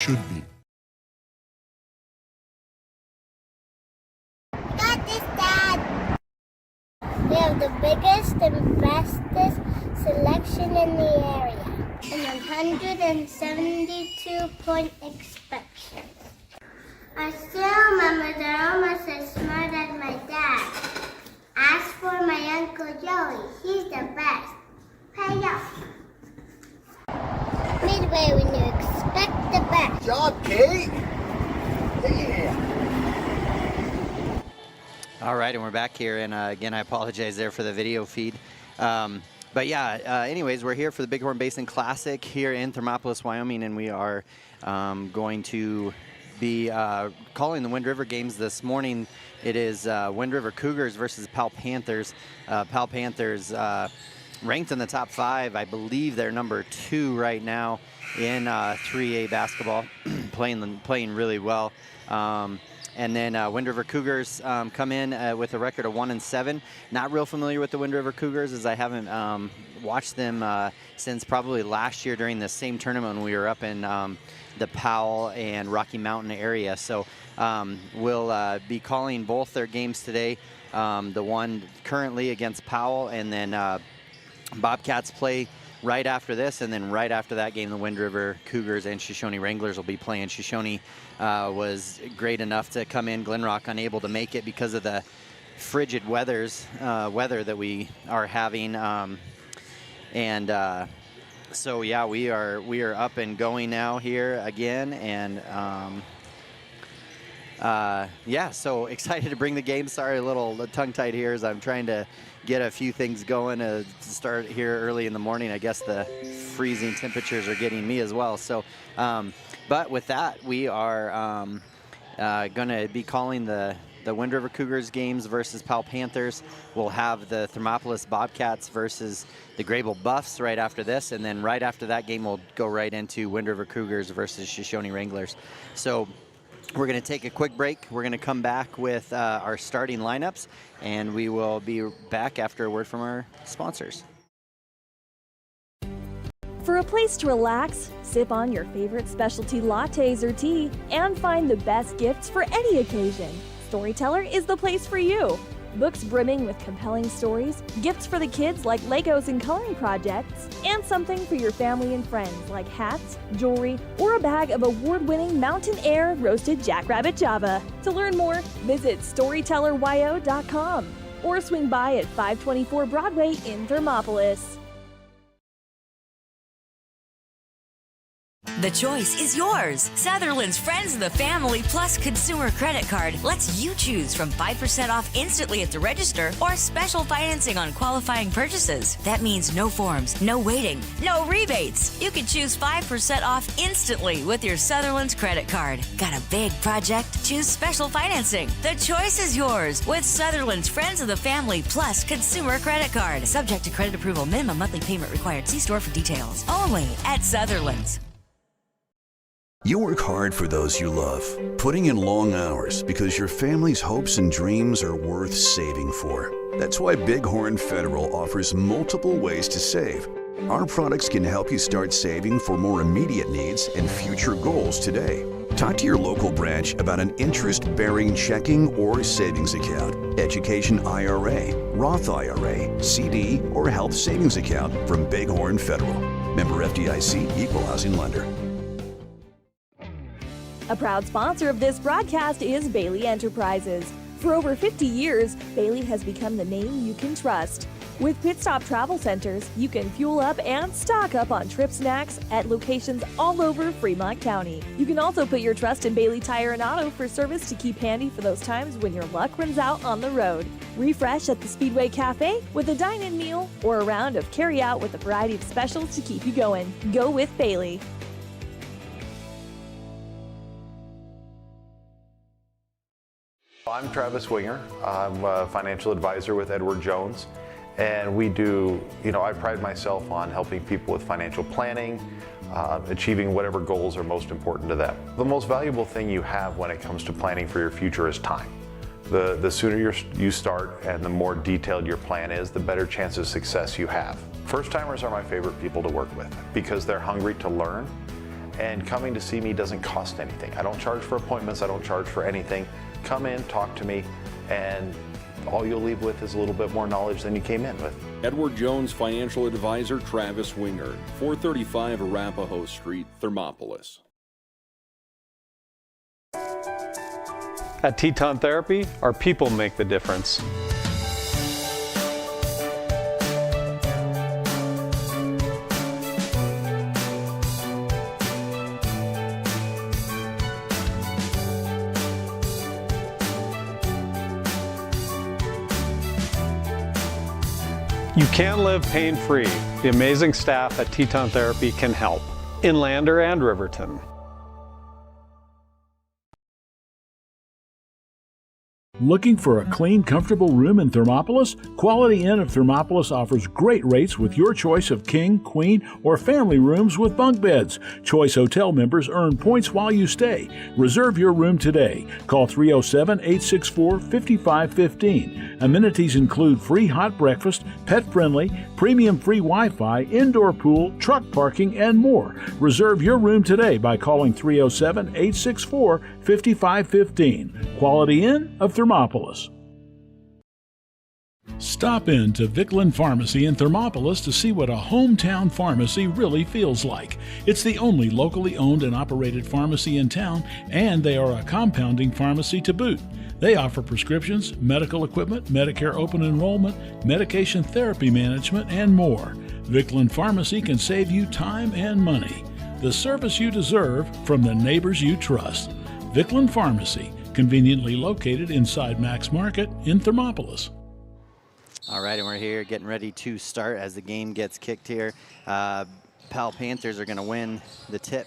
should be. Got this, Dad. We have the biggest and bestest selection in the area and 172-point inspections. I still remember they're almost as smart as my dad. Ask for my Uncle Joey. He's the best. Pay up. Midway when you expect the best. Good job, Kate. Yeah. All right, and we're back here, and again, I apologize there for the video feed. But yeah, anyways, we're here for the Bighorn Basin Classic here in Thermopolis, Wyoming, and we are going to be calling the Wind River games this morning. It is Wind River Cougars versus Powell Panthers. Powell Panthers ranked in the top 5. I believe they're number 2 right now in 3A basketball, playing really well. And then Wind River Cougars come in with a record of 1-7. Not real familiar with the Wind River Cougars, as I haven't watched them since probably last year during the same tournament when we were up in the Powell and Rocky Mountain area. So we'll be calling both their games today. The one currently against Powell, and then BOBCATS play right after this, and then right after that game, the Wind River Cougars and Shoshone Wranglers will be playing. Shoshone was great enough to come in. Glen Rock unable to make it because of the frigid weather that we are having. So yeah, we are up and going now here again, and yeah, so excited to bring the game. Sorry, a little tongue-tied here as I'm trying to get a few things going to start here early in the morning. I guess the freezing temperatures are getting me as well. So, but with that, we are going to be calling the Wind River Cougars games versus Powell Panthers. We'll have the Thermopolis BOBCATS versus the Grable Buffs right after this, and then right after that game, we'll go right into Wind River Cougars versus Shoshone Wranglers. So we're going to take a quick break. We're going to come back with our starting lineups, and we will be back after a word from our sponsors. For a place to relax, sip on your favorite specialty lattes or tea, and find the best gifts for any occasion, Storyteller is the place for you. Books brimming with compelling stories, gifts for the kids like Legos and coloring projects, and something for your family and friends like hats, jewelry, or a bag of award-winning Mountain Air roasted jackrabbit java. To learn more, visit StorytellerYO.com or swing by at 524 Broadway in Thermopolis. The choice is yours. Sutherland's Friends of the Family Plus Consumer Credit Card lets you choose from 5% off instantly at the register or special financing on qualifying purchases. That means no forms, no waiting, no rebates. You can choose 5% off instantly with your Sutherland's credit card. Got a big project? Choose special financing. The choice is yours with Sutherland's Friends of the Family Plus Consumer Credit Card. Subject to credit approval. Minimum monthly payment required. See store for details. Only at Sutherland's. You work hard for those you love, putting in long hours because your family's hopes and dreams are worth saving for. That's why Bighorn Federal offers multiple ways to save. Our products can help you start saving for more immediate needs and future goals today. Talk to your local branch about an interest-bearing checking or savings account, education IRA, Roth IRA, CD, or health savings account from Bighorn Federal. Member FDIC, Equal Housing Lender. A proud sponsor of this broadcast is Bailey Enterprises. For over 50 years, Bailey has become the name you can trust. With Pit Stop Travel Centers, you can fuel up and stock up on trip snacks at locations all over Fremont County. You can also put your trust in Bailey Tire and Auto for service to keep handy for those times when your luck runs out on the road. Refresh at the Speedway Cafe with a dine-in meal or a round of carry-out with a variety of specials to keep you going. Go with Bailey. I'm Travis Winger. I'm a financial advisor with Edward Jones, and we do, I pride myself on helping people with financial planning, achieving whatever goals are most important to them. The most valuable thing you have when it comes to planning for your future is time. The sooner you start and the more detailed your plan is, the better chance of success you have. First timers are my favorite people to work with because they're hungry to learn And coming to see me doesn't cost anything. I don't charge for appointments, I don't charge for anything. Come in, talk to me, and all you'll leave with is a little bit more knowledge than you came in with. Edward Jones Financial Advisor Travis Wingard, 435 Arapahoe Street, Thermopolis. At Teton Therapy, our people make the difference. You can live pain-free. The amazing staff at Teton Therapy can help. In Lander and Riverton. Looking for a clean, comfortable room in Thermopolis? Quality Inn of Thermopolis offers great rates with your choice of king, queen, or family rooms with bunk beds. Choice Hotel members earn points while you stay. Reserve your room today. Call 307-864-5515. Amenities include free hot breakfast, pet-friendly, premium free Wi-Fi, indoor pool, truck parking, and more. Reserve your room today by calling 307-864-5515. Quality Inn of Thermopolis. Stop in to Vicklin Pharmacy in Thermopolis to see what a hometown pharmacy really feels like. It's the only locally owned and operated pharmacy in town, and they are a compounding pharmacy to boot. They offer prescriptions, medical equipment, Medicare open enrollment, medication therapy management, and more. Vicklin Pharmacy can save you time and money. The service you deserve from the neighbors you trust. Vicklin Pharmacy, conveniently located inside Max Market in Thermopolis. All right, and we're here getting ready to start as the game gets kicked here. Powell Panthers are going to win the tip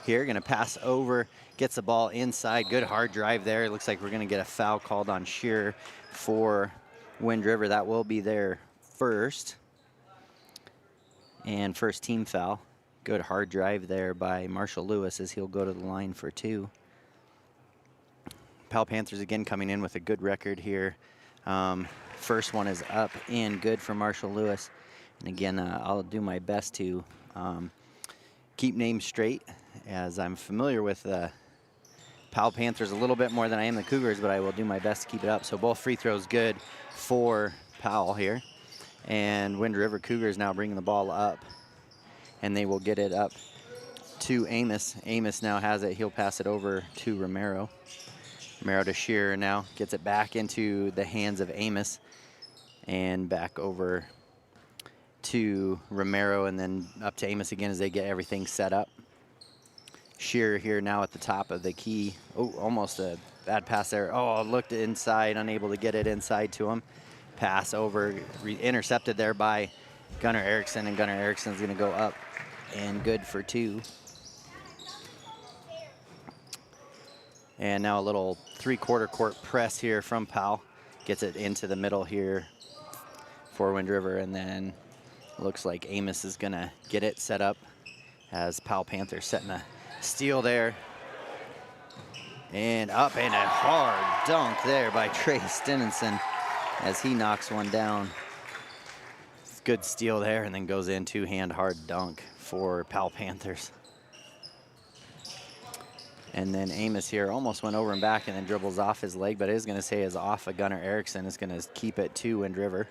here. Going to pass over, gets the ball inside. Good hard drive there. It looks like we're going to get a foul called on Shearer for Wind River. That will be their first. And first team foul. Good hard drive there by Marshall Lewis as he'll go to the line for two. Powell Panthers again coming in with a good record here. First one is up and good for Marshall Lewis. And again, I'll do my best to keep names straight, as I'm familiar with Powell Panthers a little bit more than I am the Cougars, but I will do my best to keep it up. So both free throws good for Powell here. And Wind River Cougars now bringing the ball up, and they will get it up to Amos. Amos now has it. He'll pass it over to Romero. Romero to Shearer now, gets it back into the hands of Amos and back over to Romero, and then up to Amos again as they get everything set up. Shearer here now at the top of the key. Oh, almost a bad pass there. Oh, looked inside, unable to get it inside to him. Pass over, intercepted there by Gunnar Erickson, and Gunnar Erickson's gonna go up and good for two. And now a little three-quarter court press here from Powell. Gets it into the middle here for Wind River, and then looks like Amos is gonna get it set up as Powell Panthers setting a steal there. And up, and a hard dunk there by Trey Stinninson as he knocks one down. Good steal there, and then goes in two-hand hard dunk for Powell Panthers. And then Amos here almost went over and back and then dribbles off his leg, but it is going to say is off of Gunnar Erickson. Is going to keep it to Wind River.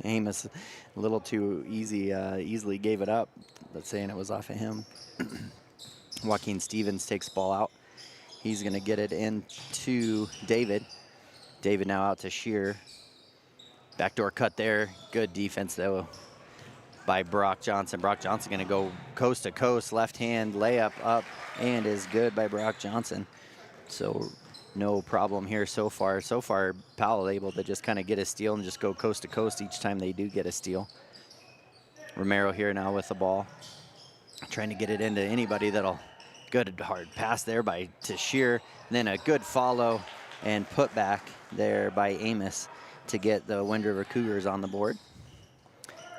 Amos a little too easily gave it up, but saying it was off of him. Joaquin Stevens takes ball out. He's going to get it into David. David now out to Shearer. Backdoor cut there. Good defense though by Brock Johnson. Brock Johnson going to go coast to coast, left hand layup up, and is good by Brock Johnson. So no problem here so far. So far, Powell able to just kind of get a steal and just go coast to coast each time they do get a steal. Romero here now with the ball, trying to get it into anybody that'll. Good hard pass there to Shearer. Then a good follow and put back there by Amos to get the Wind River Cougars on the board.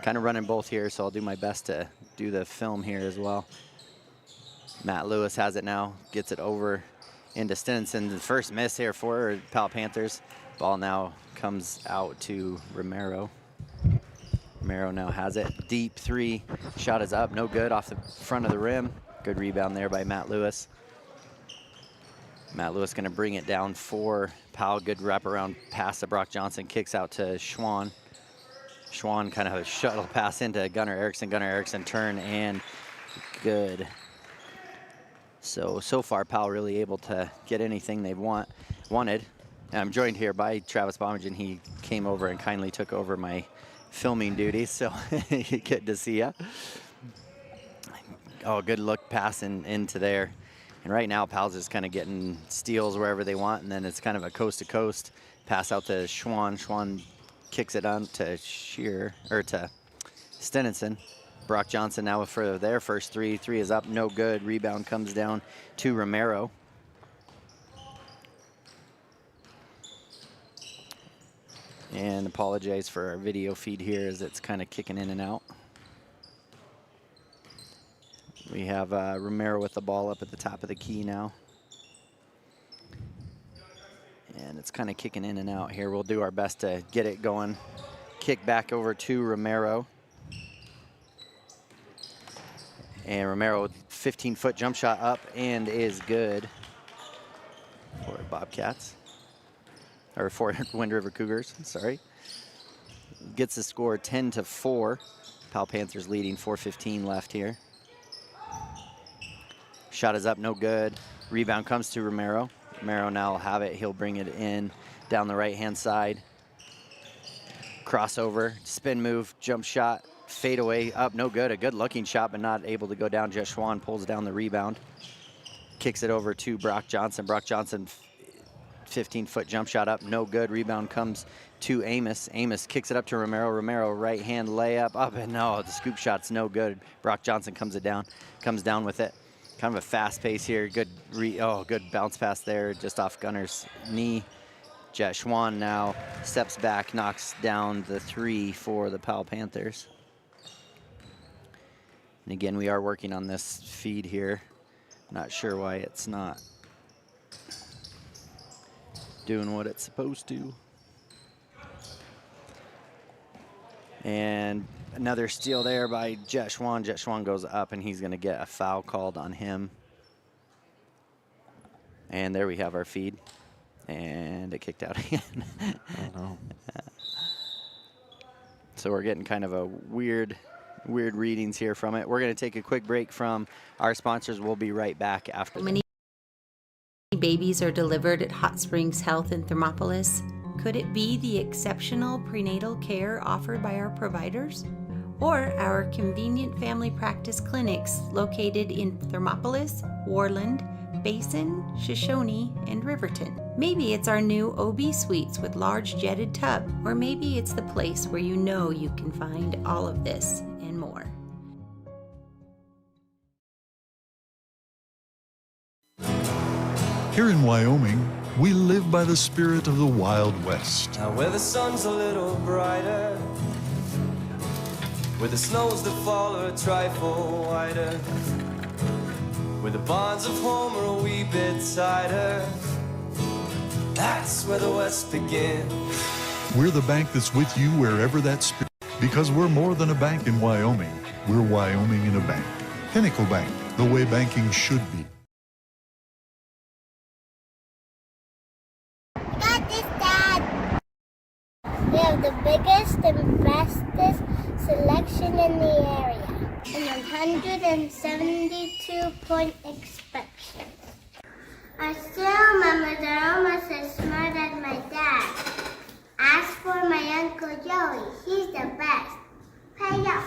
Kind of running both here, so I'll do my best to do the film here as well. Matt Lewis has it now, gets it over into Stinson. The first miss here for Powell Panthers. Ball now comes out to Romero. Romero now has it. Deep three. Shot is up. No good. Off the front of the rim. Good rebound there by Matt Lewis. Matt Lewis going to bring it down for Powell. Good wraparound pass to Brock Johnson. Kicks out to Schwann. Schwann kind of a shuttle pass into Gunnar Eriksson. Gunnar Eriksson turn and good. So far Powell really able to get anything they wanted. And I'm joined here by Travis Bomigen. He came over and kindly took over my filming duties, so good to see ya. Oh, good look passing into there. And right now, Powell's just kind of getting steals wherever they want, and then it's kind of a coast-to-coast pass out to Schwann. Schwann kicks it on to to Stenenson. Brock Johnson now for their first three. Three is up, no good. Rebound comes down to Romero. And apologize for our video feed here as it's kind of kicking in and out. We have Romero with the ball up at the top of the key now. And it's kind of kicking in and out here. We'll do our best to get it going. Kick back over to Romero. And Romero, 15-foot jump shot up and is good for Bobcats. Or for Wind River Cougars, sorry. Gets the score 10-4. Powell Panthers leading, 4:15 left here. Shot is up, no good. Rebound comes to Romero. Romero now will have it. He'll bring it in down the right-hand side. Crossover, spin move, jump shot, fade away, up, no good. A good-looking shot, but not able to go down. Jess Schwann pulls down the rebound. Kicks it over to Brock Johnson. Brock Johnson, 15-foot jump shot up, no good. Rebound comes to Amos. Amos kicks it up to Romero. Romero, right-hand layup, up, and no, the scoop shot's no good. Brock Johnson comes down with it. Kind of a fast pace here. Good good bounce pass there, just off Gunner's knee. Jet Schwann now steps back, knocks down the three for the Powell Panthers. And again, we are working on this feed here. Not sure why it's not doing what it's supposed to. And another steal there by Jet Schwann. Jet Schwann goes up, and he's going to get a foul called on him. And there we have our feed. And it kicked out again. Oh, no. So we're getting kind of a weird readings here from it. We're going to take a quick break from our sponsors. We'll be right back after Many babies are delivered at Hot Springs Health in Thermopolis. Could it be the exceptional prenatal care offered by our providers? Or our convenient family practice clinics located in Thermopolis, Warland, Basin, Shoshone, and Riverton. Maybe it's our new OB suites with large jetted tub, or maybe it's the place where you know you can find all of this and more. Here in Wyoming, we live by the spirit of the Wild West. Now where the sun's a little brighter, where the snows that fall are a trifle wider, where the bonds of home are a wee bit tighter, that's where the West begins. We're the bank that's with you wherever that spirit, because we're more than a bank in Wyoming. We're Wyoming in a bank. Pinnacle Bank, the way banking should be. Got this, Dad. We have the biggest and bestest selection in the area, and 172-point inspection. I still remember they're almost as smart as my dad. Ask for my Uncle Joey. He's the best. Pay up.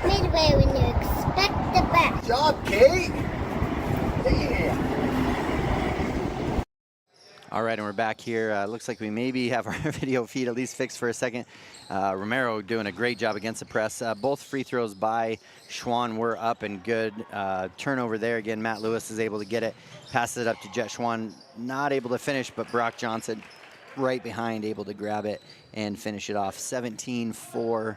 Midway when you expect the best. Good job, Kate. Yeah. All right, and we're back here. Looks like we maybe have our video feed at least fixed for a second. Romero doing a great job against the press. Both free throws by Schwann were up and good. Turnover there again. Matt Lewis is able to get it. Passes it up to Jet Schwann. Not able to finish, but Brock Johnson right behind, able to grab it and finish it off. 17-4.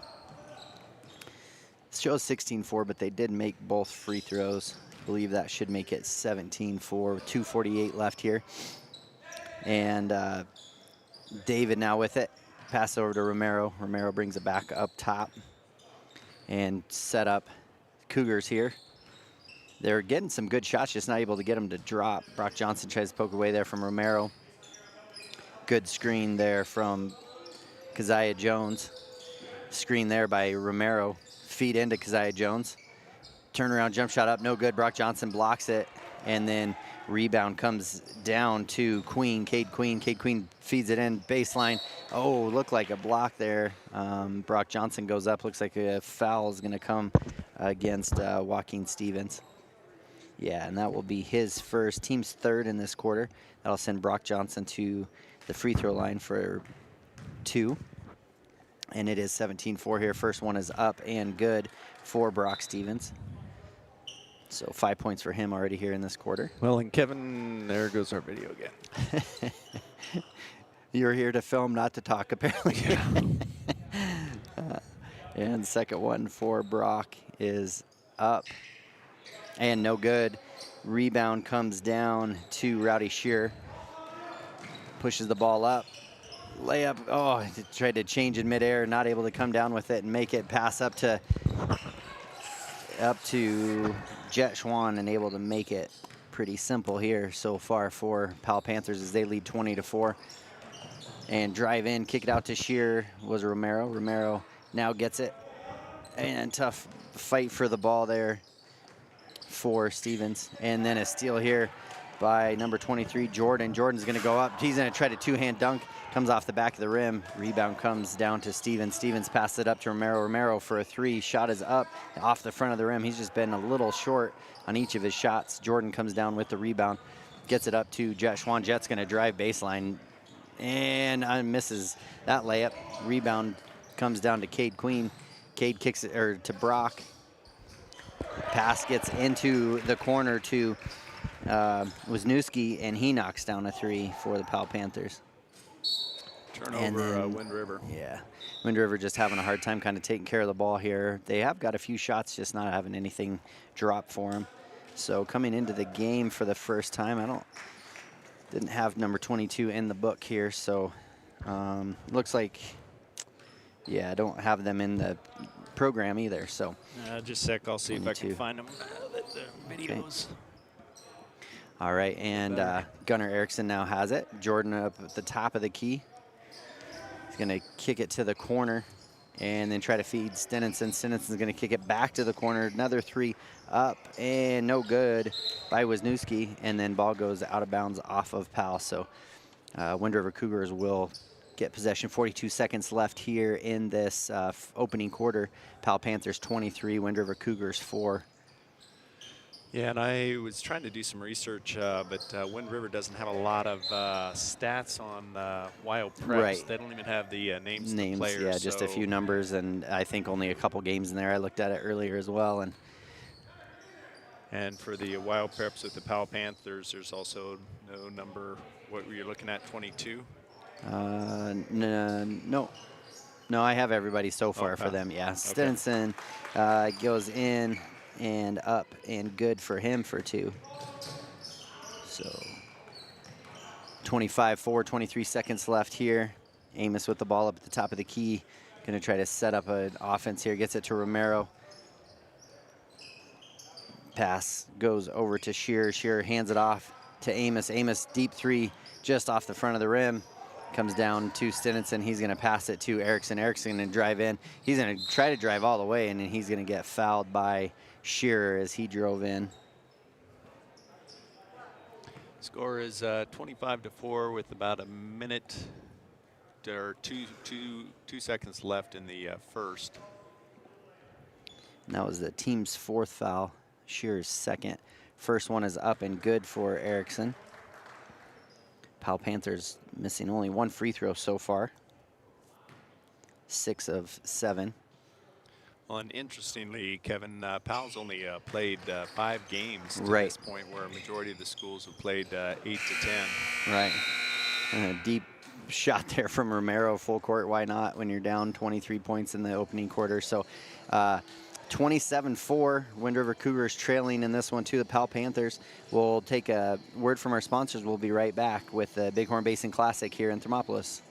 Shows 16-4, but they did make both free throws. I believe that should make it 17-4. 2:48 left here. And David now with it. Pass over to Romero. Romero brings it back up top and set up Cougars here. They're getting some good shots, just not able to get them to drop. Brock Johnson tries to poke away there from Romero. Good screen there from Keziah Jones. Screen there by Romero. Feed into Keziah Jones. Turnaround jump shot up, no good. Brock Johnson blocks it, and then rebound comes down to Queen, Cade Queen. Cade Queen feeds it in, baseline. Oh, looked like a block there. Brock Johnson goes up, looks like a foul is gonna come against Joaquin Stevens. Yeah, and that will be his first, team's third in this quarter. That'll send Brock Johnson to the free throw line for 2. And it is 17-4 here. First one is up and good for Brock Stevens. So 5 points for him already here in this quarter. Well, and Kevin, there goes our video again. You're here to film, not to talk, apparently. And second one for Brock is up and no good. Rebound comes down to Rowdy Shearer. Pushes the ball up. Layup, oh, tried to change in midair, not able to come down with it and make it. Pass up to Jet Schwan and able to make it. Pretty simple here so far for Powell Panthers as they lead 20-4. And drive in, kick it out to Shearer was Romero. Romero now gets it. And tough fight for the ball there for Stevens. And then a steal here by number 23, Jordan. Jordan's gonna go up. He's gonna try to two-hand dunk. Comes off the back of the rim. Rebound comes down to Stevens. Stevens passed it up to Romero. Romero for a 3. Shot is up off the front of the rim. He's just been a little short on each of his shots. Jordan comes down with the rebound. Gets it up to Jet Schwan. Jet's gonna drive baseline and misses that layup. Rebound comes down to Cade Queen. Cade kicks it to Brock. Pass gets into the corner to Wisniewski, and he knocks down a 3 for the Powell Panthers. Turnover, Wind River. Yeah, Wind River just having a hard time kind of taking care of the ball here. They have got a few shots, just not having anything drop for them. So coming into the game for the first time, didn't have number 22 in the book here, so looks like, yeah, I don't have them in the program either, so. Just a sec, I'll see if I can find them. The videos. Okay. All right, and Gunnar Erickson now has it. Jordan up at the top of the key. He's gonna kick it to the corner and then try to feed Stenenson. Stenson's gonna kick it back to the corner. Another 3 up and no good by Wisniewski, and then ball goes out of bounds off of Powell. So Wind River Cougars will get possession. 42 seconds left here in this opening quarter. Powell Panthers 23, Wind River Cougars 4. Yeah, and I was trying to do some research, but Wind River doesn't have a lot of stats on Wild Preps. Right. They don't even have the names of the players. Yeah, just a few numbers, and I think only a couple games in there. I looked at it earlier as well. And for the Wild Preps with the Powell Panthers, there's also no number. What were you looking at, 22? No, I have everybody so far for them. Yeah, Stenson goes in and up and good for him for 2. So 25-4, 23 seconds left here. Amos with the ball up at the top of the key. Gonna try to set up an offense here. Gets it to Romero. Pass goes over to Shearer. Shearer hands it off to Amos. Amos deep 3 just off the front of the rim. Comes down to Stenenson. He's going to pass it to Erickson. Erickson going to drive in. He's going to try to drive all the way, and then he's going to get fouled by Shearer as he drove in. Score is 25-4 with about a minute or two seconds left in the first. And that was the team's 4th foul. Shearer's 2nd. First one is up and good for Erickson. Powell Panthers missing only 1 free throw so far. 6 of 7. Well, and interestingly, Kevin, Powell's only played 5 games to Right. this point, where a majority of the schools have played 8 to 10. Right. And a deep shot there from Romero, full court. Why not when you're down 23 points in the opening quarter? So 27-4, Wind River Cougars trailing in this one to the Powell Panthers. We'll take a word from our sponsors. We'll be right back with the Bighorn Basin Classic here in Thermopolis.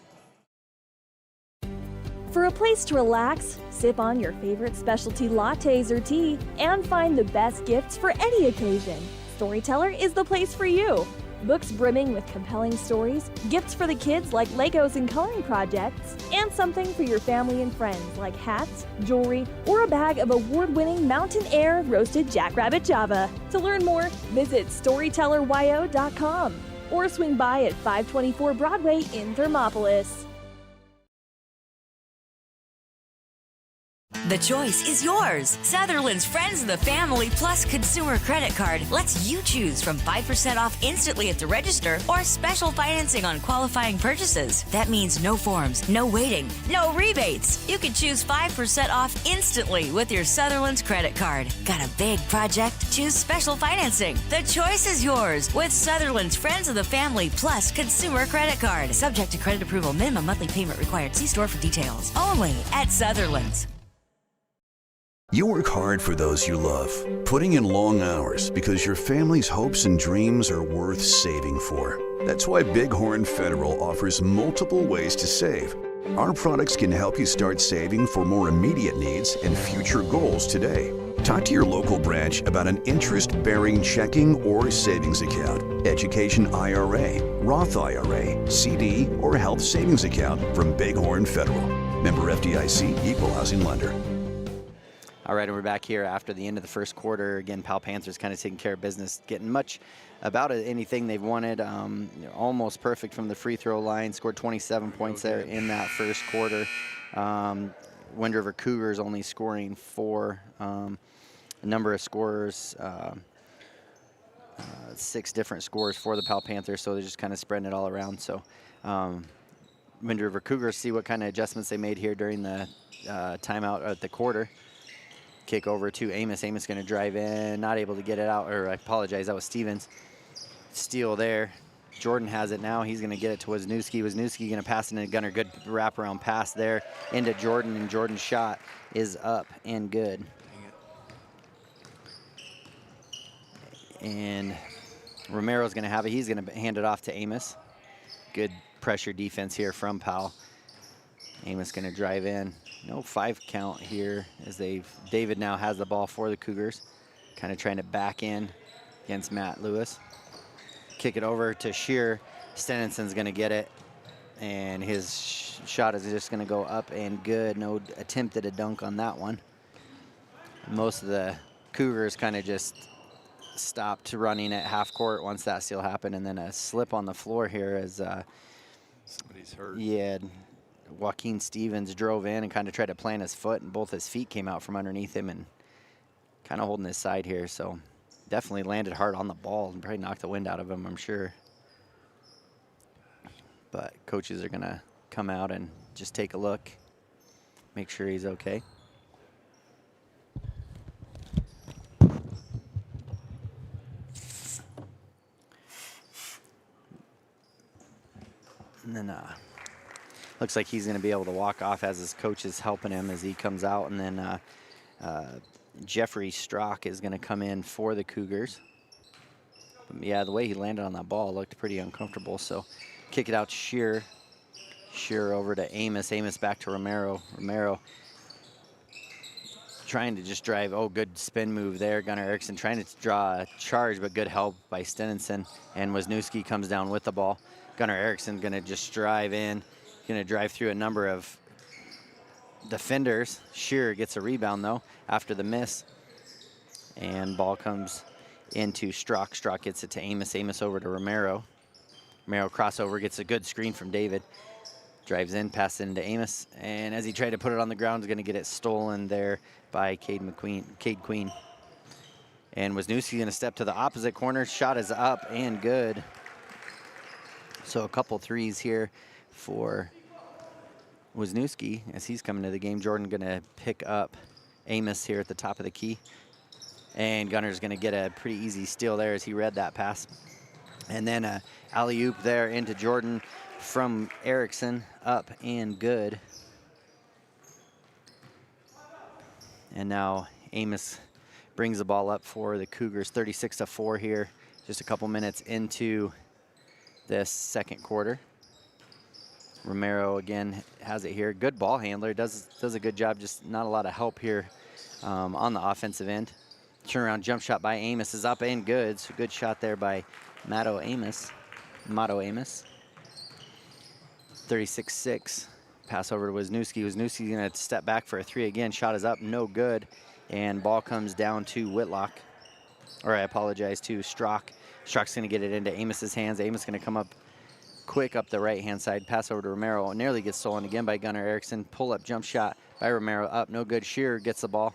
For a place to relax, sip on your favorite specialty lattes or tea, and find the best gifts for any occasion, Storyteller is the place for you. Books brimming with compelling stories, gifts for the kids like Legos and coloring projects, and something for your family and friends like hats, jewelry, or a bag of award-winning Mountain Air roasted jackrabbit java. To learn more, visit StorytellerYO.com or swing by at 524 Broadway in Thermopolis. The choice is yours. Sutherland's Friends of the Family Plus Consumer Credit Card lets you choose from 5% off instantly at the register or special financing on qualifying purchases. That means no forms, no waiting, no rebates. You can choose 5% off instantly with your Sutherland's credit card. Got a big project? Choose special financing. The choice is yours with Sutherland's Friends of the Family Plus Consumer Credit Card. Subject to credit approval. Minimum monthly payment required. See store for details. Only at Sutherland's. You work hard for those you love, putting in long hours because your family's hopes and dreams are worth saving for. That's why Bighorn Federal offers multiple ways to save. Our products can help you start saving for more immediate needs and future goals today. Talk to your local branch about an interest-bearing checking or savings account, education IRA, Roth IRA, CD, or health savings account from Bighorn Federal. Member FDIC, Equal Housing Lender. All right, and we're back here after the end of the first quarter. Again, Powell Panthers kind of taking care of business, getting much about anything they've wanted. Almost perfect from the free throw line. Scored 27 points there in that first quarter. Wind River Cougars only scoring 4. A number of scorers, 6 different scores for the Powell Panthers, so they're just kind of spreading it all around. So Wind River Cougars see what kind of adjustments they made here during the timeout at the quarter. Kick over to Amos. Amos going to drive in, not able to get it out, or I apologize, that was Stevens. Steal there. Jordan has it now. He's going to get it to Wisniewski. Wisniewski going to pass it into Gunner. Good wraparound pass there into Jordan, and Jordan's shot is up and good. And Romero's going to have it. He's going to hand it off to Amos. Good pressure defense here from Powell. Amos going to drive in. No 5 count here as David now has the ball for the Cougars. Kind of trying to back in against Matt Lewis. Kick it over to Shear. Stennenson's going to get it. And his shot is just going to go up and good. No attempt at a dunk on that one. Most of the Cougars kind of just stopped running at half court once that steal happened. And then a slip on the floor here as somebody's hurt. Yeah. Joaquin Stevens drove in and kind of tried to plant his foot, and both his feet came out from underneath him and kind of holding his side here. So definitely landed hard on the ball and probably knocked the wind out of him, I'm sure. But coaches are going to come out and just take a look, make sure he's okay. And then looks like he's going to be able to walk off as his coach is helping him as he comes out. And then Jeffrey Strock is going to come in for the Cougars. Yeah, the way he landed on that ball looked pretty uncomfortable. So kick it out to Shear. Shear over to Amos. Amos back to Romero. Romero trying to just drive. Oh, good spin move there. Gunnar Erickson trying to draw a charge, but good help by Stennenson. And Wisniewski comes down with the ball. Gunnar Erickson going to just drive in. Going to drive through a number of defenders. Shearer gets a rebound, though, after the miss. And ball comes into Strock. Strock gets it to Amos. Amos over to Romero. Romero crossover, gets a good screen from David. Drives in, passes into Amos. And as he tried to put it on the ground, is going to get it stolen there by Cade Queen. And Wisniewski going to step to the opposite corner. Shot is up and good. So a couple threes here for Wisniewski as he's coming to the game. Jordan going to pick up Amos here at the top of the key. And Gunner's going to get a pretty easy steal there as he read that pass. And then a alley-oop there into Jordan from Erickson, up and good. And now Amos brings the ball up for the Cougars, 36-4 here, just a couple minutes into this second quarter. Romero again has it here. Good ball handler, does a good job, just not a lot of help here on the offensive end. Turnaround jump shot by Amos is up and good. So good shot there by Mato Amos. 36-6. Pass over to Wisniewski. Wisniewski's going to step back for a three again. Shot is up, no good. And ball comes down to Whitlock. Or I apologize, to Strock. Strock's going to get it into Amos's hands. Amos going to come up quick up the right-hand side. Pass over to Romero. Nearly gets stolen again by Gunnar Erickson. Pull-up jump shot by Romero. Up, no good. Shearer gets the ball.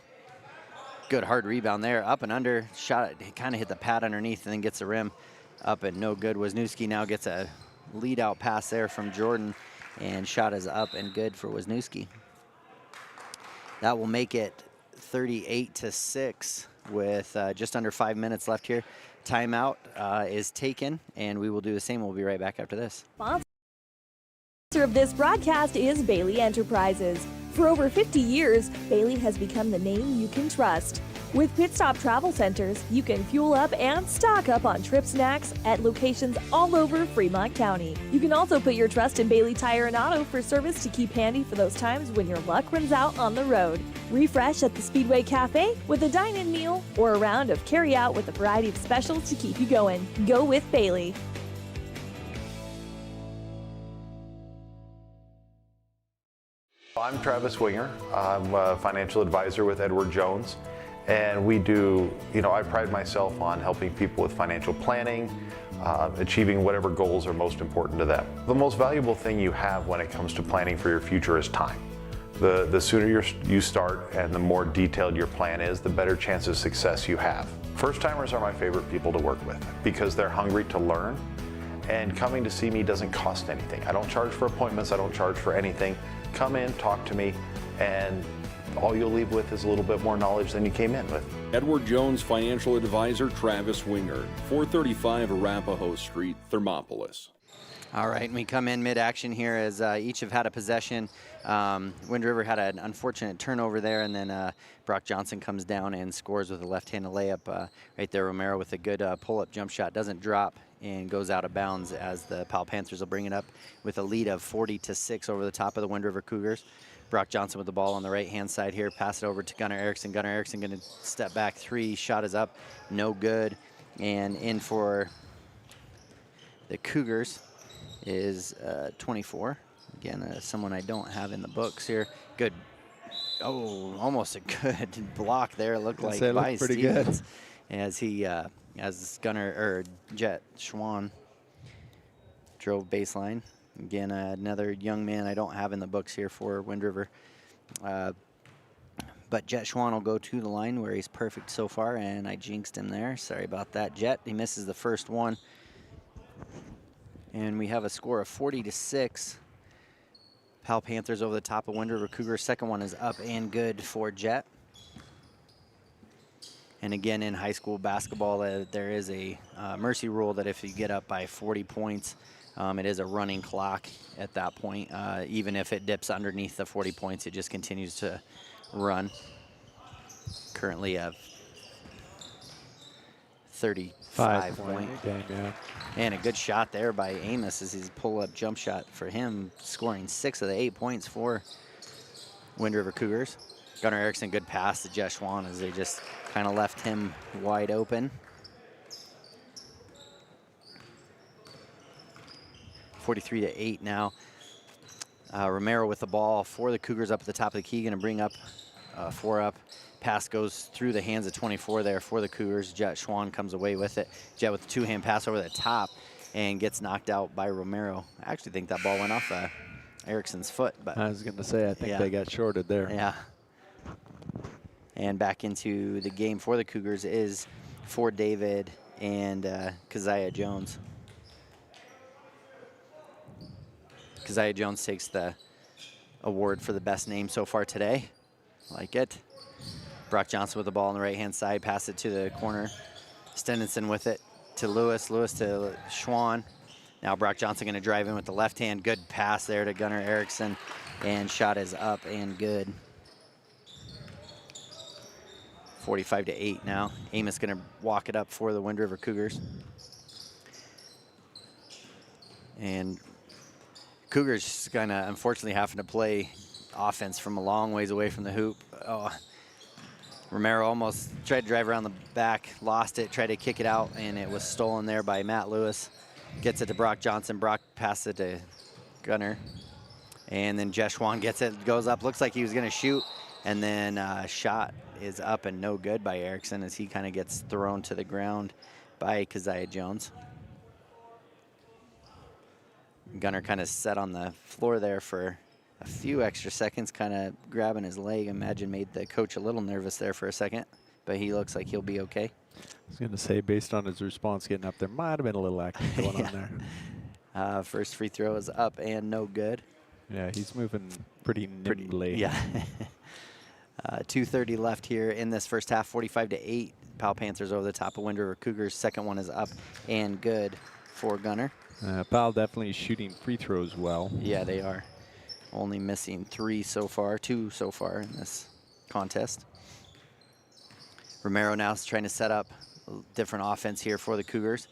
Good hard rebound there. Up and under. Shot, it kind of hit the pad underneath and then gets the rim. Up and no good. Wisniewski now gets a lead-out pass there from Jordan. And shot is up and good for Wisniewski. That will make it 38-6 with just under 5 minutes left here. Timeout is taken, and we will do the same. We'll be right back after this. Sponsor of this broadcast is Bailey Enterprises. For over 50 years, Bailey has become the name you can trust. With Pit Stop Travel Centers, you can fuel up and stock up on trip snacks at locations all over Fremont County. You can also put your trust in Bailey Tire and Auto for service to keep handy for those times when your luck runs out on the road. Refresh at the Speedway Cafe with a dine-in meal or a round of carry-out with a variety of specials to keep you going. Go with Bailey. I'm Travis Winger. I'm a financial advisor with Edward Jones. And we do, I pride myself on helping people with financial planning, achieving whatever goals are most important to them. The most valuable thing you have when it comes to planning for your future is time. The sooner you start and the more detailed your plan is, the better chance of success you have. First-timers are my favorite people to work with because they're hungry to learn, and coming to see me doesn't cost anything. I don't charge for appointments, I don't charge for anything. Come in, talk to me, and all you'll leave with is a little bit more knowledge than you came in with. Edward Jones financial advisor Travis Winger, 435 Arapahoe Street, Thermopolis. All right, and we come in mid-action here as each have had a possession. Wind River had an unfortunate turnover there, and then Brock Johnson comes down and scores with a left-handed layup. Right there, Romero with a good pull-up jump shot. Doesn't drop and goes out of bounds as the Powell Panthers will bring it up with a lead of 40-6 over the top of the Wind River Cougars. Brock Johnson with the ball on the right-hand side here. Pass it over to Gunnar Erickson. Gunnar Erickson going to step back three. Shot is up. No good. And in for the Cougars is 24. Again, someone I don't have in the books here. Good. Oh, almost a good block there. It looked like by pretty Stevens good. as he, as Jet Schwann drove baseline. Again, another young man I don't have in the books here for Wind River. But Jet Schwann will go to the line where he's perfect so far, and I jinxed him there. Sorry about that, Jet. He misses the first one. And we have a score of 40-6. Powell Panthers over the top of Wind River Cougars. Second one is up and good for Jet. And again, in high school basketball, there is a mercy rule that if you get up by 40 points, it is a running clock at that point. Even if it dips underneath the 40 points, it just continues to run. Currently a 35 point game, yeah. And a good shot there by Amos as his pull-up jump shot for him, scoring 6 of the 8 points for Wind River Cougars. Gunnar Erickson, good pass to Jeff Schwann as they just kind of left him wide open. 43-8 now. Romero with the ball for the Cougars up at the top of the key, going to bring up 4 up. Pass goes through the hands of 24 there for the Cougars. Jet Schwann comes away with it. Jet with the two-hand pass over the top and gets knocked out by Romero. I actually think that ball went off Erickson's foot. But I was going to say, I think they got shorted there. Yeah. And back into the game for the Cougars is Ford David and Keziah Jones. Keziah Jones takes the award for the best name so far today. Like it. Brock Johnson with the ball on the right-hand side. Pass it to the corner. Stenenson with it to Lewis. Lewis to Schwann. Now Brock Johnson going to drive in with the left hand. Good pass there to Gunnar Erickson. And shot is up and good. 45-8 now. Amos going to walk it up for the Wind River Cougars. And Cougars kind of unfortunately having to play offense from a long ways away from the hoop. Oh, Romero almost tried to drive around the back, lost it, tried to kick it out, and it was stolen there by Matt Lewis. Gets it to Brock Johnson. Brock passes it to Gunner. And then Jeshwan gets it, goes up, looks like he was going to shoot, and then shot is up and no good by Erickson as he kind of gets thrown to the ground by Keziah Jones. Gunner kind of sat on the floor there for a few extra seconds, kind of grabbing his leg. Imagine made the coach a little nervous there for a second, but he looks like he'll be okay. I was going to say, based on his response getting up there, might have been a little action going on there. First free throw is up and no good. Yeah, he's moving pretty nimbly. Yeah. 2:30 left here in this first half, 45-8. Powell Panthers over the top of Wind River Cougars. Second one is up and good for Gunner. Powell definitely shooting free throws well. Yeah, they are. Only missing 2 so far in this contest. Romero now is trying to set up a different offense here for the Cougars.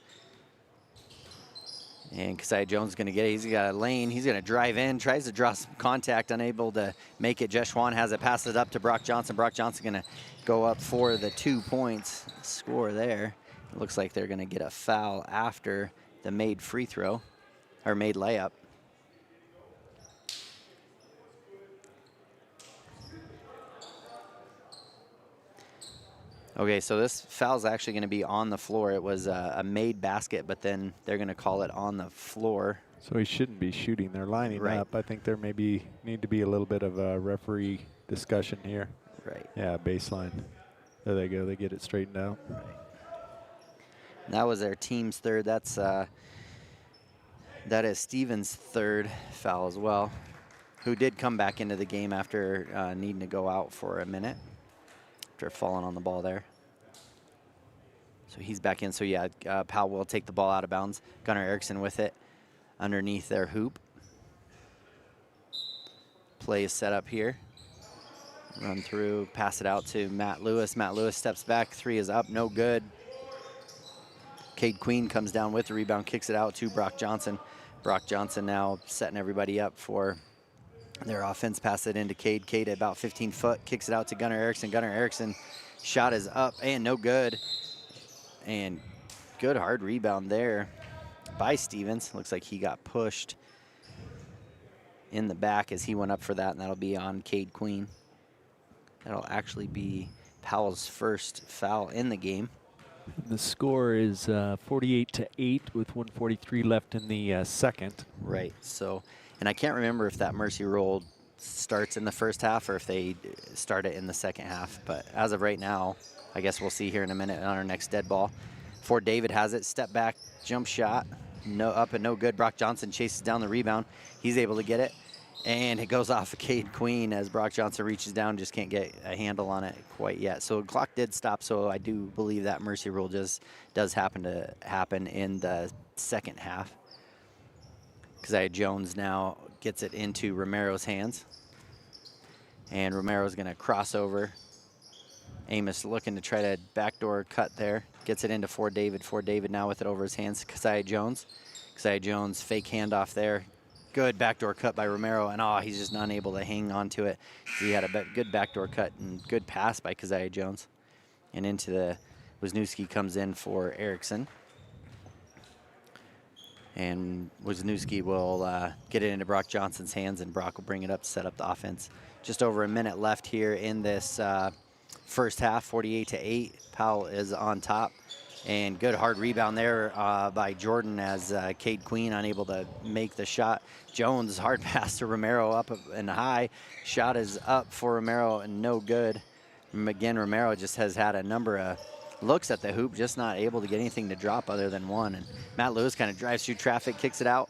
And Keziah Jones is going to get it. He's got a lane. He's going to drive in, tries to draw some contact, unable to make it. Jeshwan has it, passes it up to Brock Johnson. Brock Johnson going to go up for the 2 points. Score there. It looks like they're going to get a foul after the made free throw, or made layup. Okay, so this foul's actually going to be on the floor. It was a made basket, but then they're going to call it on the floor. So he shouldn't be shooting. They're lining up. I think there maybe need to be a little bit of a referee discussion here. Right. Yeah, baseline. There they go. They get it straightened out. Right. That was their team's third. That is Stevens' third foul as well, who did come back into the game after needing to go out for a minute after falling on the ball there. So he's back in. So yeah, Powell will take the ball out of bounds. Gunnar Erickson with it underneath their hoop. Play is set up here. Run through, pass it out to Matt Lewis. Matt Lewis steps back. 3 is up, no good. Cade Queen comes down with the rebound, kicks it out to Brock Johnson. Brock Johnson now setting everybody up for their offense. Pass it into Cade. Cade at about 15 foot, kicks it out to Gunnar Erickson. Gunnar Erickson shot is up and no good. And good hard rebound there by Stevens. Looks like he got pushed in the back as he went up for that, and that'll be on Cade Queen. That'll actually be Powell's first foul in the game. The score is 48-8 with 1:43 left in the second. Right. So, and I can't remember if that mercy roll starts in the first half or if they start it in the second half. But as of right now, I guess we'll see here in a minute on our next dead ball. Ford David has it. Step back, jump shot. No up and no good. Brock Johnson chases down the rebound. He's able to get it. And it goes off of Cade Queen as Brock Johnson reaches down, just can't get a handle on it quite yet. So the clock did stop, so I do believe that mercy rule just does happen in the second half. Keziah Jones now gets it into Romero's hands. And Romero's going to cross over. Amos looking to try to backdoor cut there. Gets it into Ford David. Ford David now with it over his hands. Keziah Jones. Keziah Jones, fake handoff there. Good backdoor cut by Romero, and he's just not able to hang on to it. He had a good backdoor cut and good pass by Keziah Jones. And into the Wisniewski comes in for Erickson. And Wisniewski will get it into Brock Johnson's hands, and Brock will bring it up to set up the offense. Just over a minute left here in this first half, 48-8. Powell is on top. And good hard rebound there by Jordan as Cade Queen unable to make the shot. Jones, hard pass to Romero up and high. Shot is up for Romero and no good. Again, Romero just has had a number of looks at the hoop, just not able to get anything to drop other than one. And Matt Lewis kind of drives through traffic, kicks it out,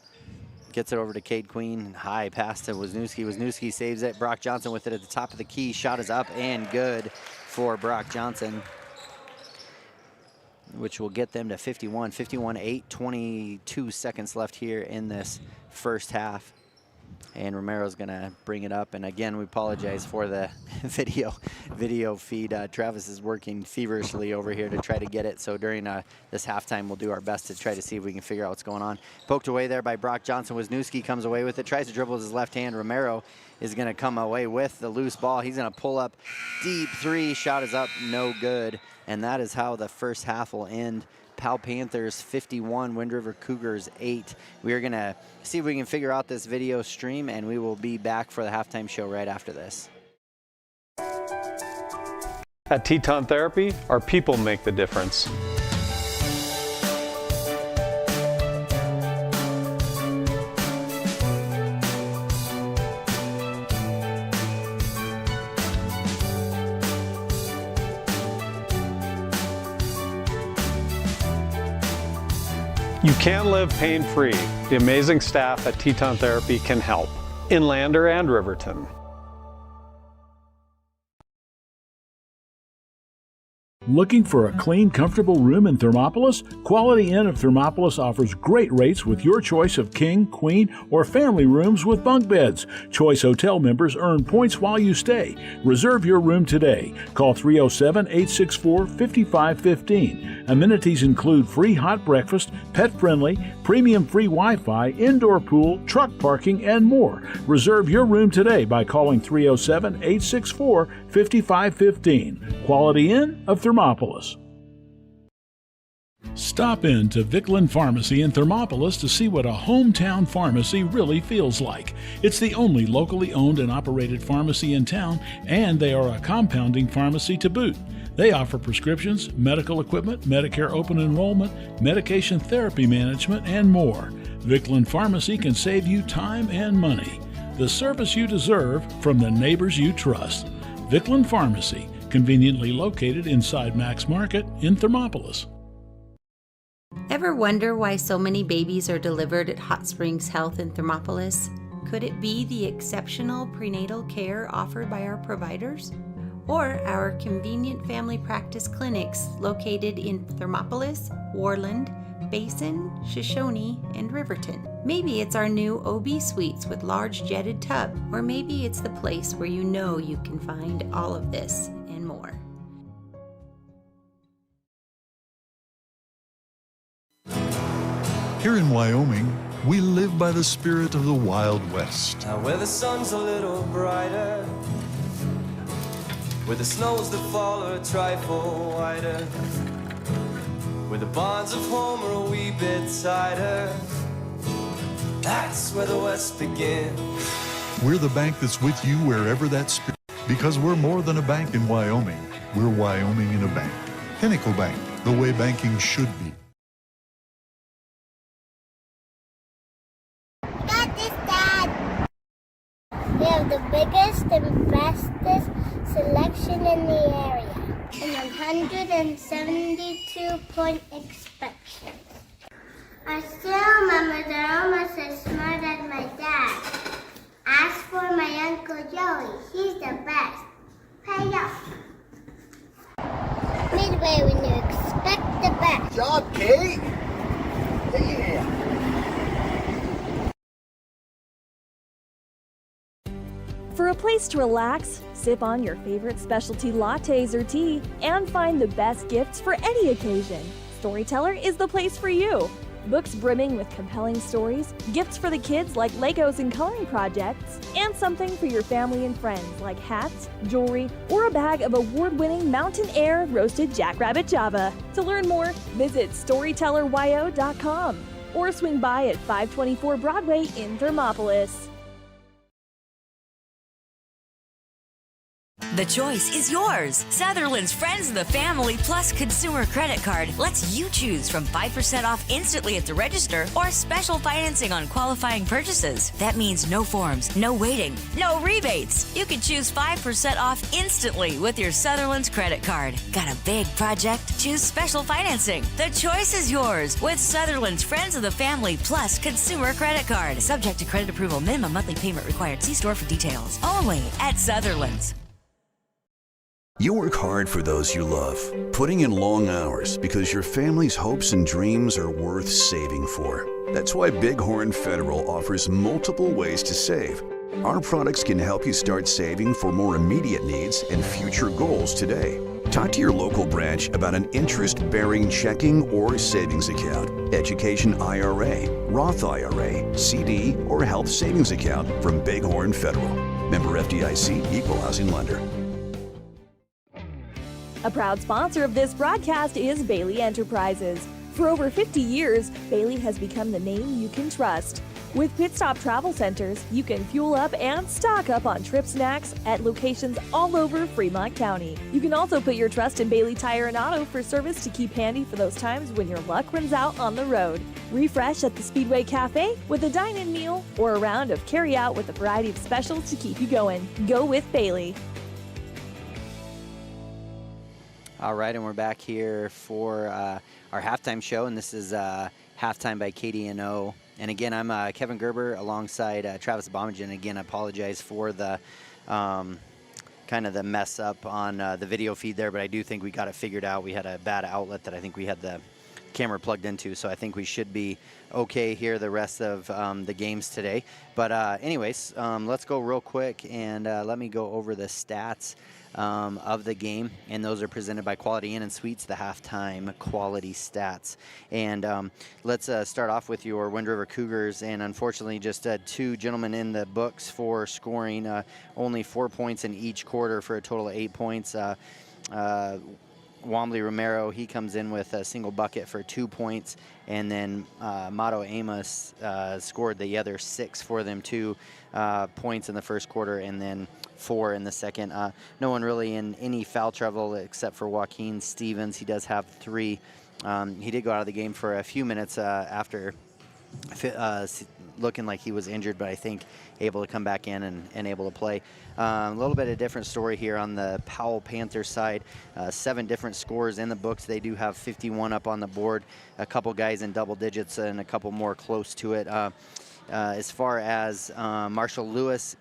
gets it over to Cade Queen. High pass to Wisniewski. Wisniewski saves it. Brock Johnson with it at the top of the key. Shot is up and good for Brock Johnson, which will get them to 51-8, 22 seconds left here in this first half. And Romero's going to bring it up. And again, we apologize for the video feed. Travis is working feverishly over here to try to get it. So during this halftime, we'll do our best to try to see if we can figure out what's going on. Poked away there by Brock Johnson. Wisniewski comes away with it, tries to dribble with his left hand. Romero is going to come away with the loose ball. He's going to pull up deep three. Shot is up, no good. And that is how the first half will end. Powell Panthers 51, Wind River Cougars 8. We are going to see if we can figure out this video stream, and we will be back for the halftime show right after this. At Teton Therapy, our people make the difference. You can live pain-free. The amazing staff at Teton Therapy can help. In Lander and Riverton. Looking for a clean, comfortable room in Thermopolis? Quality Inn of Thermopolis offers great rates with your choice of king, queen, or family rooms with bunk beds. Choice Hotel members earn points while you stay. Reserve your room today. Call 307-864-5515. Amenities include free hot breakfast, pet-friendly, premium free Wi-Fi, indoor pool, truck parking, and more. Reserve your room today by calling 307-864-5515. Quality Inn of Thermopolis. Stop in to Vickland Pharmacy in Thermopolis to see what a hometown pharmacy really feels like. It's the only locally owned and operated pharmacy in town, and they are a compounding pharmacy to boot. They offer prescriptions, medical equipment, Medicare open enrollment, medication therapy management, and more. Vickland Pharmacy can save you time and money. The service you deserve from the neighbors you trust. Vickland Pharmacy, conveniently located inside Max Market in Thermopolis. Ever wonder why so many babies are delivered at Hot Springs Health in Thermopolis? Could it be the exceptional prenatal care offered by our providers? Or our convenient family practice clinics located in Thermopolis, Worland, Basin, Shoshone, and Riverton? Maybe it's our new OB suites with large jetted tub, or maybe it's the place where you know you can find all of this and more. Here in Wyoming, we live by the spirit of the Wild West. Now where the sun's a little brighter, where the snows that fall are a trifle whiter, where the bonds of home are a wee bit tighter, that's where the West begins. We're the bank that's with you wherever that spirit, because we're more than a bank in Wyoming. We're Wyoming in a bank. Pinnacle Bank, the way banking should be. Got this, Dad! We have the biggest and fastest selection in the area, and 172-point inspection. I still remember they're almost as smart as my dad. Ask for my Uncle Joey, he's the best. Pay up. Midway when you expect the best. Good job, Kate. Yeah. For a place to relax, sip on your favorite specialty lattes or tea, and find the best gifts for any occasion, Storyteller is the place for you. Books brimming with compelling stories, gifts for the kids like Legos and coloring projects, and something for your family and friends like hats, jewelry, or a bag of award-winning Mountain Air roasted jackrabbit Java. To learn more, visit StorytellerYO.com or swing by at 524 Broadway in Thermopolis. The choice is yours. Sutherland's Friends of the Family Plus Consumer Credit Card lets you choose from 5% off instantly at the register or special financing on qualifying purchases. That means no forms, no waiting, no rebates. You can choose 5% off instantly with your Sutherland's credit card. Got a big project? Choose special financing. The choice is yours with Sutherland's Friends of the Family Plus Consumer Credit Card. Subject to credit approval. Minimum monthly payment required. See store for details. Only at Sutherland's. You work hard for those you love, putting in long hours because your family's hopes and dreams are worth saving for. That's why Bighorn Federal offers multiple ways to save. Our products can help you start saving for more immediate needs and future goals today. Talk to your local branch about an interest-bearing checking or savings account, education IRA, Roth IRA, CD, or health savings account from Bighorn Federal. Member FDIC, Equal Housing Lender. A proud sponsor of this broadcast is Bailey Enterprises. For over 50 years, Bailey has become the name you can trust. With Pit Stop Travel Centers, you can fuel up and stock up on trip snacks at locations all over Fremont County. You can also put your trust in Bailey Tire and Auto for service to keep handy for those times when your luck runs out on the road. Refresh at the Speedway Cafe with a dine-in meal or a round of carry-out with a variety of specials to keep you going. Go with Bailey. All right, and we're back here for our halftime show, and this is Halftime by KDNO. And again, I'm Kevin Gerber alongside Travis Bomagen. Again, I apologize for the kind of the mess up on the video feed there, but I do think we got it figured out. We had a bad outlet that I think we had the camera plugged into, so I think we should be okay here the rest of the games today. But anyways, let's go real quick and let me go over the stats of the game, and those are presented by Quality Inn and Suites, the halftime quality stats. And let's start off with your Wind River Cougars, and unfortunately just two gentlemen in the books for scoring, only 4 points in each quarter for a total of 8 points. Wombley Romero, he comes in with a single bucket for 2 points, and then Mato Amos scored the other 6 for them, 2 points in the first quarter and then 4 in the second. No one really in any foul trouble except for Joaquin Stevens. He does have 3. He did go out of the game for a few minutes after looking like he was injured, but I think able to come back in and able to play. A little bit of different story here on the Powell Panthers side. 7 different scores in the books. They do have 51 up on the board, a couple guys in double digits and a couple more close to it. As far as Marshall Lewis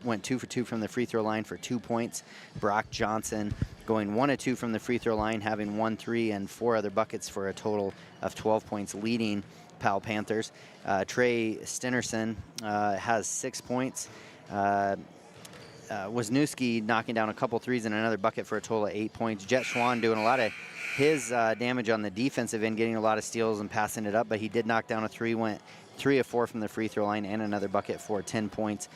went 2 for 2 from the free throw line for 2 points. Brock Johnson going 1 of 2 from the free throw line, having 1 3 and 4 other buckets for a total of 12 points, leading Powell Panthers. Trey Stenerson has 6 points. Wisniewski knocking down a couple threes and another bucket for a total of 8 points. Jet Schwan doing a lot of his damage on the defensive end, getting a lot of steals and passing it up, but he did knock down a 3, went 3 of 4 from the free throw line and another bucket for 10 points,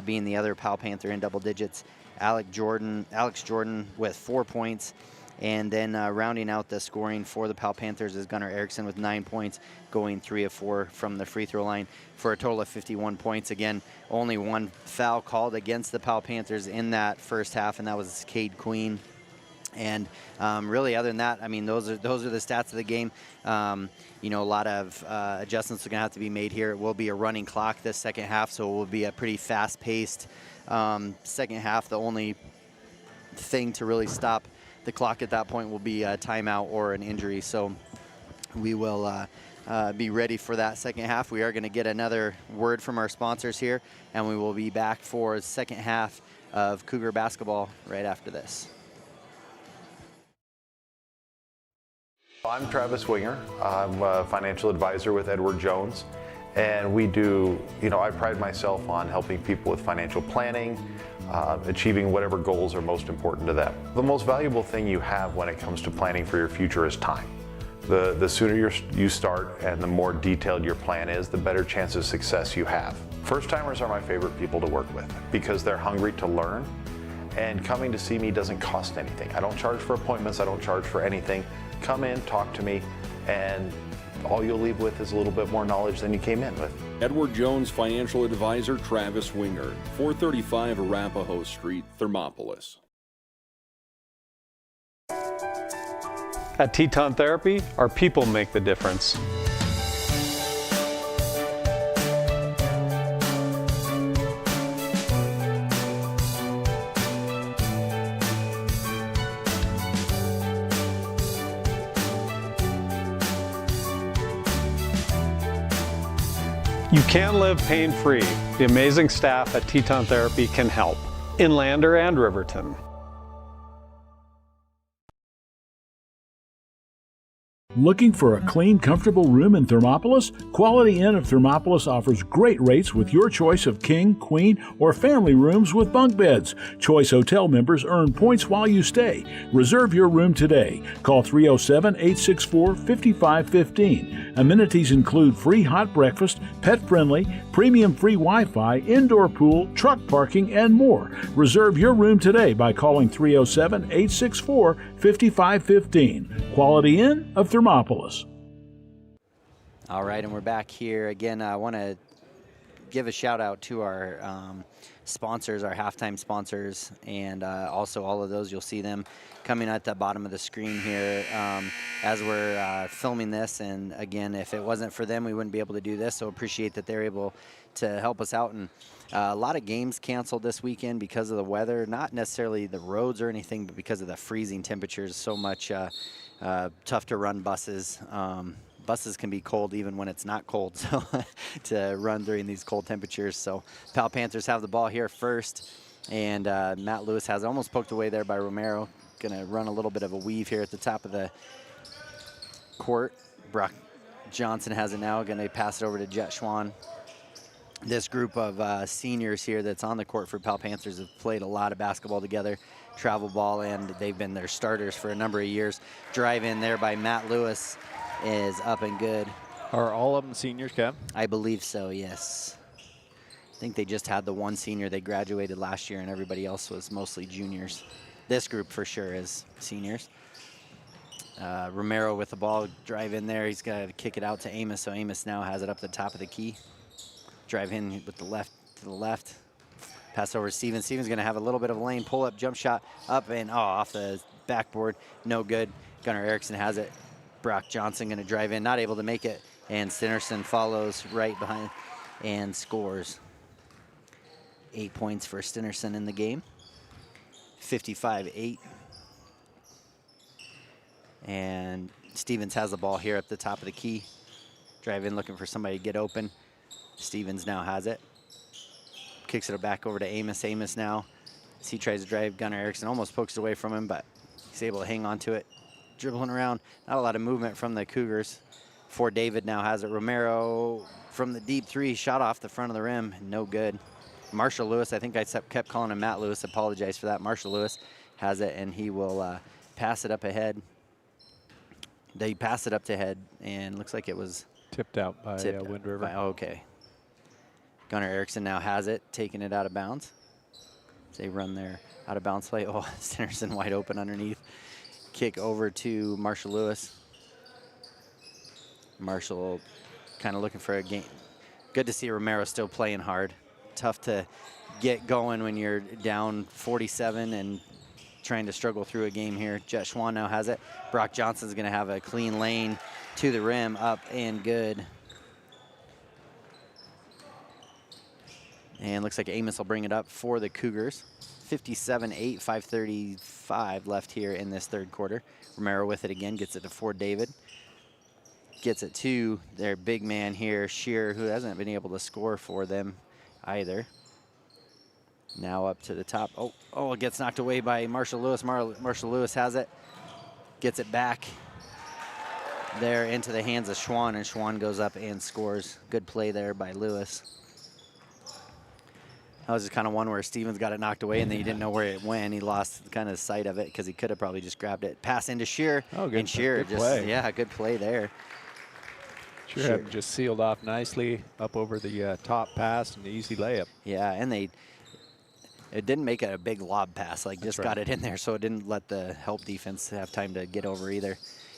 being the other Powell Panther in double digits. Alex Jordan with 4 points. And then rounding out the scoring for the Powell Panthers is Gunnar Erickson with 9 points, going 3 of 4 from the free throw line for a total of 51 points. Again, only 1 foul called against the Powell Panthers in that first half, and that was Cade Queen. And really, other than that, I mean, those are the stats of the game. You know, a lot of adjustments are going to have to be made here. It will be a running clock this second half, so it will be a pretty fast-paced second half. The only thing to really stop the clock at that point will be a timeout or an injury. So we will be ready for that second half. We are going to get another word from our sponsors here, and we will be back for the second half of Cougar basketball right after this. I'm Travis Winger. I'm a financial advisor with Edward Jones, and we do, you know, I pride myself on helping people with financial planning, achieving whatever goals are most important to them. The most valuable thing you have when it comes to planning for your future is time. The sooner you start and the more detailed your plan is, the better chance of success you have. First-timers are my favorite people to work with because they're hungry to learn, and coming to see me doesn't cost anything. I don't charge for appointments, I don't charge for anything. Come in, talk to me, and all you'll leave with is a little bit more knowledge than you came in with. Edward Jones financial advisor Travis Winger, 435 Arapahoe Street, Thermopolis. At Teton Therapy, our people make the difference. You can live pain-free. The amazing staff at Teton Therapy can help in Lander and Riverton. Looking for a clean, comfortable room in Thermopolis? Quality Inn of Thermopolis offers great rates with your choice of king, queen, or family rooms with bunk beds. Choice Hotel members earn points while you stay. Reserve your room today. Call 307-864-5515. Amenities include free hot breakfast, pet-friendly, premium free Wi-Fi, indoor pool, truck parking, and more. Reserve your room today by calling 307-864-5515. Quality Inn of Thermopolis. All right, and we're back here again. I want to give a shout out to our sponsors, our halftime sponsors, and also all of those. You'll see them coming at the bottom of the screen here as we're filming this. And again, if it wasn't for them, we wouldn't be able to do this. So appreciate that they're able to help us out. And a lot of games canceled this weekend because of the weather, not necessarily the roads or anything, but because of the freezing temperatures. So much tough to run buses. Buses can be cold even when it's not cold, so to run during these cold temperatures. So Powell Panthers have the ball here first, and Matt Lewis has it almost poked away there by Romero. Gonna run a little bit of a weave here at the top of the court. Brock Johnson has it now, gonna pass it over to Jet Schwan. This group of seniors here that's on the court for Powell Panthers have played a lot of basketball together, travel ball, and they've been their starters for a number of years. Drive in there by Matt Lewis is up and good. Are all of them seniors, Kev? I believe so, yes. I think they just had the one senior. They graduated last year, and everybody else was mostly juniors. This group for sure is seniors. Romero with the ball, drive in there. He's got to kick it out to Amos, so Amos now has it up the top of the key. Drive in with the left to the left. Pass over to Stevens. Stevens going to have a little bit of a lane, pull up, jump shot, up and off the backboard. No good. Gunnar Erickson has it. Brock Johnson going to drive in, not able to make it. And Stinnerson follows right behind and scores. 8 points for Stinnerson in the game. 55-8. And Stevens has the ball here at the top of the key. Drive in looking for somebody to get open. Stevens now has it. Kicks it back over to Amos. Amos now, as he tries to drive, Gunnar Erickson almost pokes it away from him, but he's able to hang on to it. Dribbling around, not a lot of movement from the Cougars. Fort David now has it. Romero from the deep three, shot off the front of the rim, no good. Marshall Lewis, I think I kept calling him Matt Lewis, apologize for that. Marshall Lewis has it, and he will pass it up ahead. They pass it up to head, and looks like it was tipped out by Wind River. Okay. Gunnar Erickson now has it, taking it out of bounds. They run their out of bounds play. Oh, Stinnerson wide open underneath. Kick over to Marshall Lewis. Marshall kind of looking for a game. Good to see Romero still playing hard. Tough to get going when you're down 47 and trying to struggle through a game here. Jet Schwan now has it. Brock Johnson's going to have a clean lane to the rim, up and good. And looks like Amos will bring it up for the Cougars. 57-8, 5:35 left here in this third quarter. Romero with it again, gets it to Ford David. Gets it to their big man here, Shearer, who hasn't been able to score for them either. Now up to the top. Oh, it gets knocked away by Marshall Lewis. Marshall Lewis has it. Gets it back there into the hands of Schwan, and Schwan goes up and scores. Good play there by Lewis. That was just kind of one where Stevens got it knocked away, and then he didn't know where it went. He lost kind of sight of it because he could have probably just grabbed it. Pass into Shearer. Oh, good, and Shearer good play. Yeah, good play there. Shearer had just sealed off nicely up over the top pass and the easy layup. Yeah, and it didn't make it a big lob pass, like just right. got it in there, so it didn't let the help defense have time to get over either.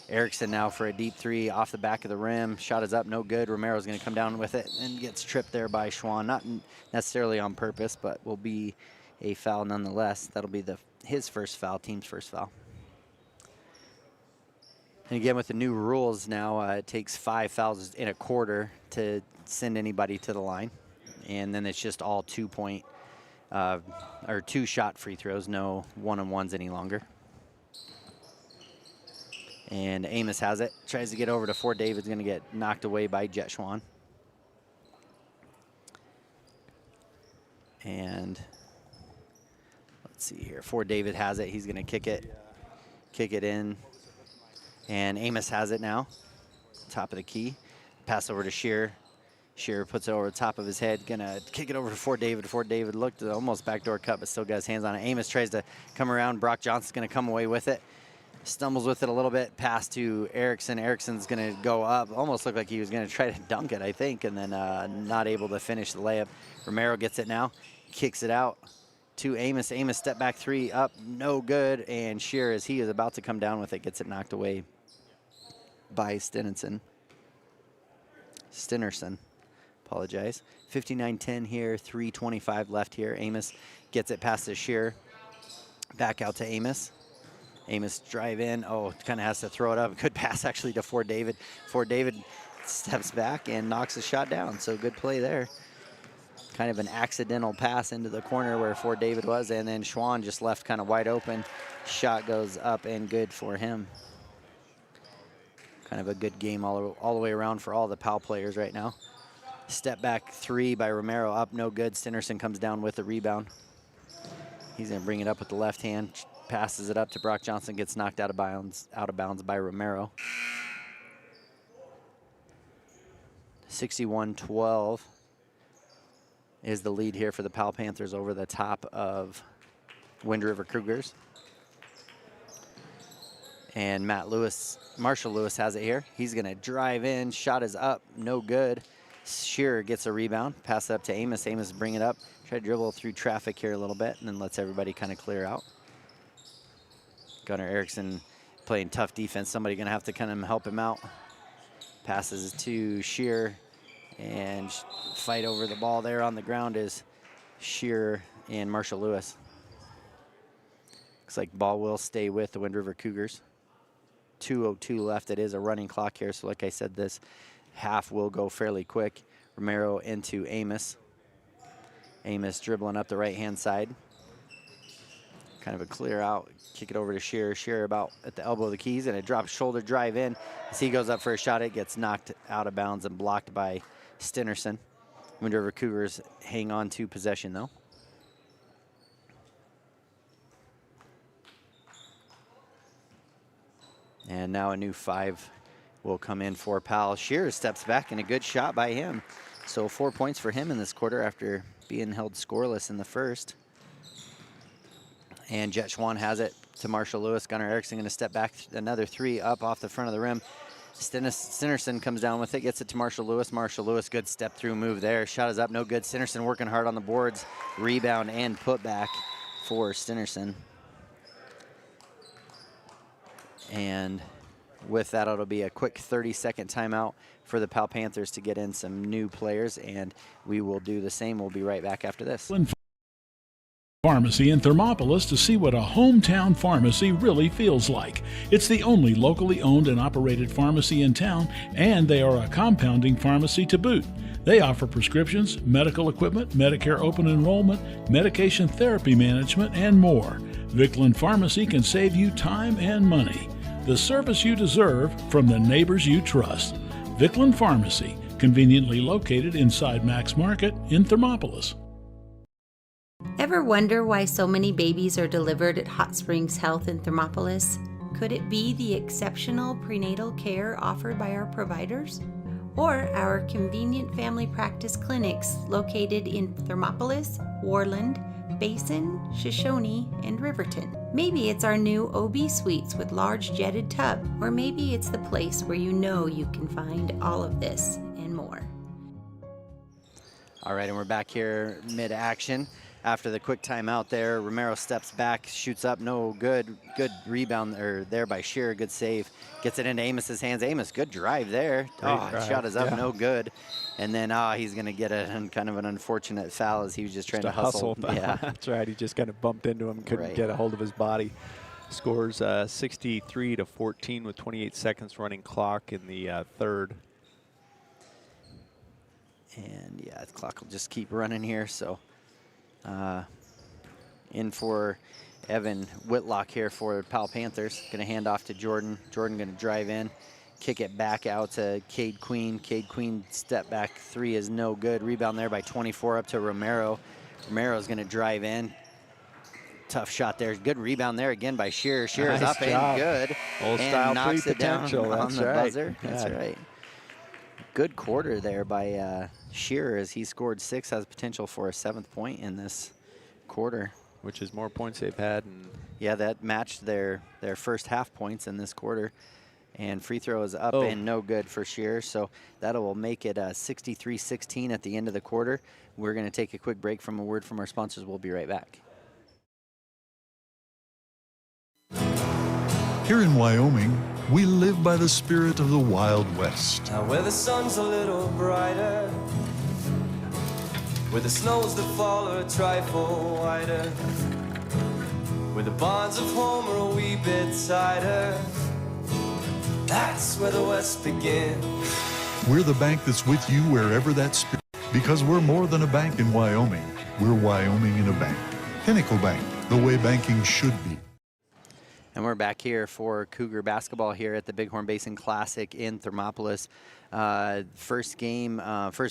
Erickson now for a deep three off the back of the rim. Shot is up, no good. Romero's going to come down with it and gets tripped there by Schwan. Not necessarily on purpose, but will be a foul nonetheless. That'll be his first foul, team's first foul. And again, with the new rules now, it takes 5 fouls in a quarter to send anybody to the line. And then it's just all 2-point or 2-shot free throws, no one-on-ones any longer. And Amos has it, tries to get over to Fort David's going to get knocked away by Jet Schwan. And let's see here, Fort David has it, he's going to kick it in. And Amos has it now. Top of the key. Pass over to Shearer. Shearer puts it over the top of his head. Gonna kick it over to Fort David. Fort David looked almost backdoor cut, but still got his hands on it. Amos tries to come around. Brock Johnson's gonna come away with it. Stumbles with it a little bit. Pass to Erickson. Erickson's gonna go up. Almost looked like he was gonna try to dunk it, I think, and then not able to finish the layup. Romero gets it now. Kicks it out to Amos. Amos step back three up, no good. And Shearer, as he is about to come down with it, gets it knocked away by Stinnerson. Apologize. 59-10 here, 3:25 left here. Amos gets it past to Shearer. Back out to Amos. Amos drive in. Oh, kind of has to throw it up. Good pass actually to Fort David. Fort David steps back and knocks the shot down. So good play there. Kind of an accidental pass into the corner where Fort David was, and then Schwann just left kind of wide open. Shot goes up and good for him. Kind of a good game all the way around for all the Powell players right now. Step back three by Romero, up no good. Stinnerson comes down with the rebound. He's gonna bring it up with the left hand, passes it up to Brock Johnson, gets knocked out of bounds by Romero. 61-12 is the lead here for the Powell Panthers over the top of Wind River Cougars. And Marshall Lewis has it here. He's gonna drive in, shot is up, no good. Shearer gets a rebound, pass it up to Amos. Amos bring it up, try to dribble through traffic here a little bit, and then lets everybody kind of clear out. Gunnar Erickson playing tough defense. Somebody gonna have to kind of help him out. Passes to Shearer, and fight over the ball there on the ground is Shearer and Marshall Lewis. Looks like ball will stay with the Wind River Cougars. 2:02 left. It is a running clock here, so like I said, this half will go fairly quick. Romero into Amos. Amos dribbling up the right-hand side. Kind of a clear out. Kick it over to Shearer. Shearer about at the elbow of the keys, and a drop shoulder drive in. As he goes up for a shot, it gets knocked out of bounds and blocked by Stinnerson. Wind River Cougars hang on to possession, though. And now a new 5 will come in for Powell. Shearer steps back, and a good shot by him. So 4 points for him in this quarter after being held scoreless in the first. And Jet Schwann has it to Marshall Lewis. Gunnar Erickson going to step back, another 3 up off the front of the rim. Stinnerson comes down with it, gets it to Marshall Lewis. Marshall Lewis, good step through move there. Shot is up, no good. Stinnerson working hard on the boards. Rebound and put back for Stinnerson. And with that, it'll be a quick 30-second timeout for the Powell Panthers to get in some new players, and we will do the same. We'll be right back after this. Pharmacy in Thermopolis to see what a hometown pharmacy really feels like. It's the only locally owned and operated pharmacy in town, and they are a compounding pharmacy to boot. They offer prescriptions, medical equipment, Medicare open enrollment, medication therapy management, and more. Vicklin Pharmacy can save you time and money. The service you deserve from the neighbors you trust. Vicklin Pharmacy, conveniently located inside Max Market in Thermopolis. Ever wonder why so many babies are delivered at Hot Springs Health in Thermopolis? Could it be the exceptional prenatal care offered by our providers? Or our convenient family practice clinics located in Thermopolis, Worland, Basin, Shoshone, and Riverton? Maybe it's our new OB suites with large jetted tub, or maybe it's the place where you know you can find all of this and more. All right, and we're back here mid-action. After the quick timeout there, Romero steps back, shoots up, no good. Good rebound there by Shearer, good save. Gets it into Amos's hands. Amos, good drive there. Shot is up, no good. And then he's going to get kind of an unfortunate foul as he was just trying to hustle. Yeah, that's right. He just kind of bumped into him, couldn't get a hold of his body. Scores 63-14 with 28 seconds running clock in the third. And yeah, the clock will just keep running here. So in for Evan Whitlock here for Powell Panthers. Going to hand off to Jordan. Jordan going to drive in, kick it back out to Cade Queen. Cade Queen step back 3 is no good. Rebound there by 24 up to Romero. Romero's going to drive in, tough shot there. Good rebound there again by Shearer. Shearer's Nice up job. and good. Old and style knocks three it down potential. on That's the right. buzzer. That's Yeah. right. Good quarter there by Shearer as he scored 6, has potential for a 7th point in this quarter. Which is more points they've had. Yeah, that matched their first half points in this quarter. And free throw is up Oh. and no good for Shearer. So that will make it 63-16 at the end of the quarter. We're going to take a quick break from a word from our sponsors. We'll be right back. Here in Wyoming, we live by the spirit of the Wild West. Now where the sun's a little brighter, where the snows that fall are a trifle whiter, where the bonds of home are a wee bit tighter, that's where the West begins. We're the bank that's with you wherever that spirit, because we're more than a bank in Wyoming. We're Wyoming in a bank. Pinnacle Bank, the way banking should be. And we're back here for Cougar basketball here at the Bighorn Basin Classic in Thermopolis. First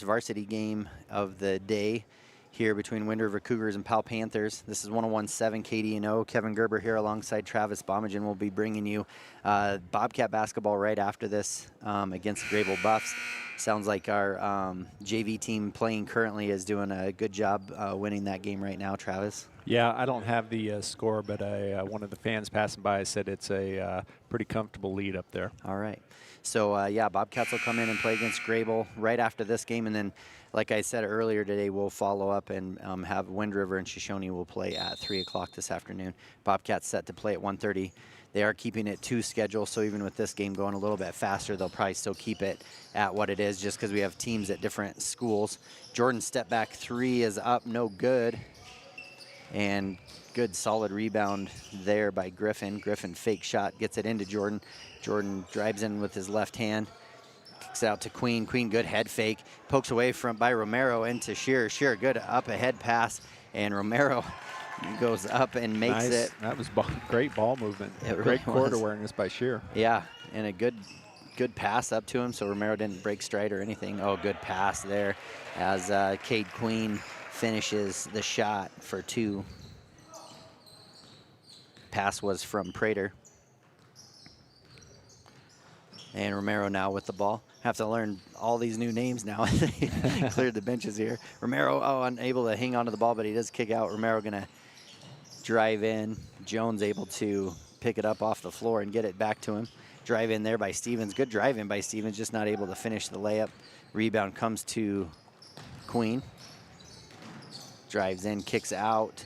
varsity game of the day here between Wind River Cougars and Powell Panthers. This is 101.7 KDNO. Kevin Gerber here alongside Travis Bomagen will be bringing you Bobcat basketball right after this against Grable Buffs. Sounds like our JV team playing currently is doing a good job winning that game right now, Travis. Yeah, I don't have the score, but one of the fans passing by said it's a pretty comfortable lead up there. All right. So, yeah, Bobcats will come in and play against Grable right after this game. And then, like I said earlier today, we'll follow up and have Wind River and Shoshone will play at 3 o'clock this afternoon. Bobcats set to play at 1:30. They are keeping it to schedule, so even with this game going a little bit faster, they'll probably still keep it at what it is just because we have teams at different schools. Jordan's step back 3 is up, no good. And good solid rebound there by Griffin. Griffin fake shot, gets it into Jordan. Jordan drives in with his left hand, kicks it out to Queen. Queen, good head fake, pokes away by Romero into Shearer. Shearer, good up ahead pass, and Romero goes up and makes it. That was great ball movement. It Great really court was. awareness by Shearer. Yeah, and a good pass up to him, so Romero didn't break stride or anything. Oh, good pass there as Cade Queen finishes the shot for 2. Pass was from Prater. And Romero now with the ball. Have to learn all these new names now. Cleared the benches here. Romero, unable to hang on to the ball, but he does kick out. Romero gonna drive in. Jones able to pick it up off the floor and get it back to him. Drive in there by Stevens. Good drive in by Stevens, just not able to finish the layup. Rebound comes to Queen. Drives in, kicks out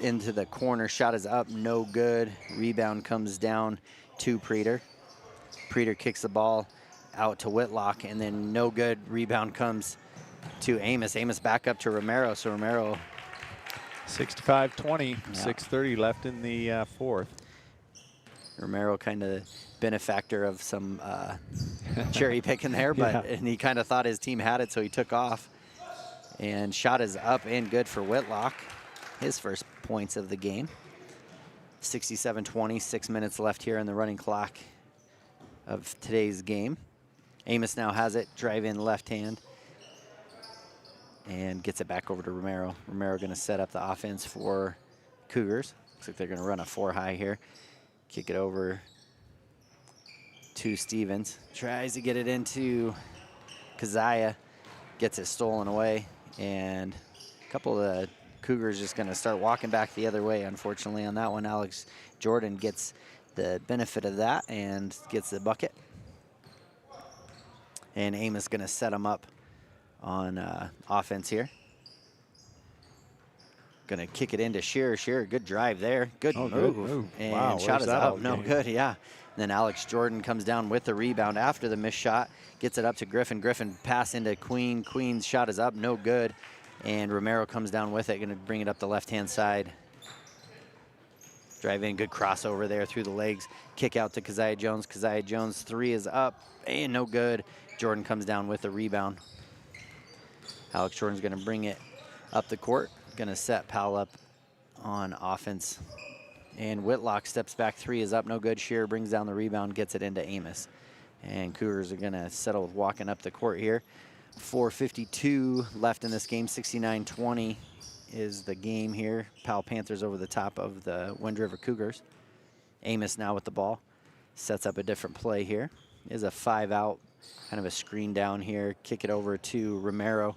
into the corner. Shot is up, no good. Rebound comes down to Prater. Prater kicks the ball out to Whitlock, and then no good. Rebound comes to Amos. Amos back up to Romero, so Romero. 65-20, Yeah. 6:30 left in the fourth. Romero kind of benefactor of some cherry picking there, but and he kind of thought his team had it, so he took off. And shot is up and good for Whitlock. His first points of the game. 67-20, 6 minutes left here in the running clock of today's game. Amos now has it, drive in left hand, and gets it back over to Romero. Romero gonna set up the offense for Cougars. Looks like they're gonna run a 4 high here. Kick it over to Stevens. Tries to get it into Keziah, gets it stolen away, and a couple of the Cougars just gonna start walking back the other way, unfortunately, on that one. Alex Jordan gets the benefit of that and gets the bucket. And Amos gonna set him up on offense here. Gonna kick it into Shearer. Shearer, good drive there. Good move. Good move. And Wow, shot where's is that up. all No game? good, yeah. Then Alex Jordan comes down with the rebound after the missed shot. Gets it up to Griffin. Griffin pass into Queen. Queen's shot is up, no good. And Romero comes down with it, gonna bring it up the left-hand side. Drive in, good crossover there through the legs. Kick out to Keziah Jones. Keziah Jones, 3 is up and no good. Jordan comes down with the rebound. Alex Jordan's gonna bring it up the court. Gonna set Powell up on offense. And Whitlock steps back, 3 is up, no good. Shearer brings down the rebound, gets it into Amos. And Cougars are gonna settle with walking up the court here. 4:52 left in this game, 69-20 is the game here. Powell Panthers over the top of the Wind River Cougars. Amos now with the ball. Sets up a different play here. Is a 5-out, kind of a screen down here. Kick it over to Romero.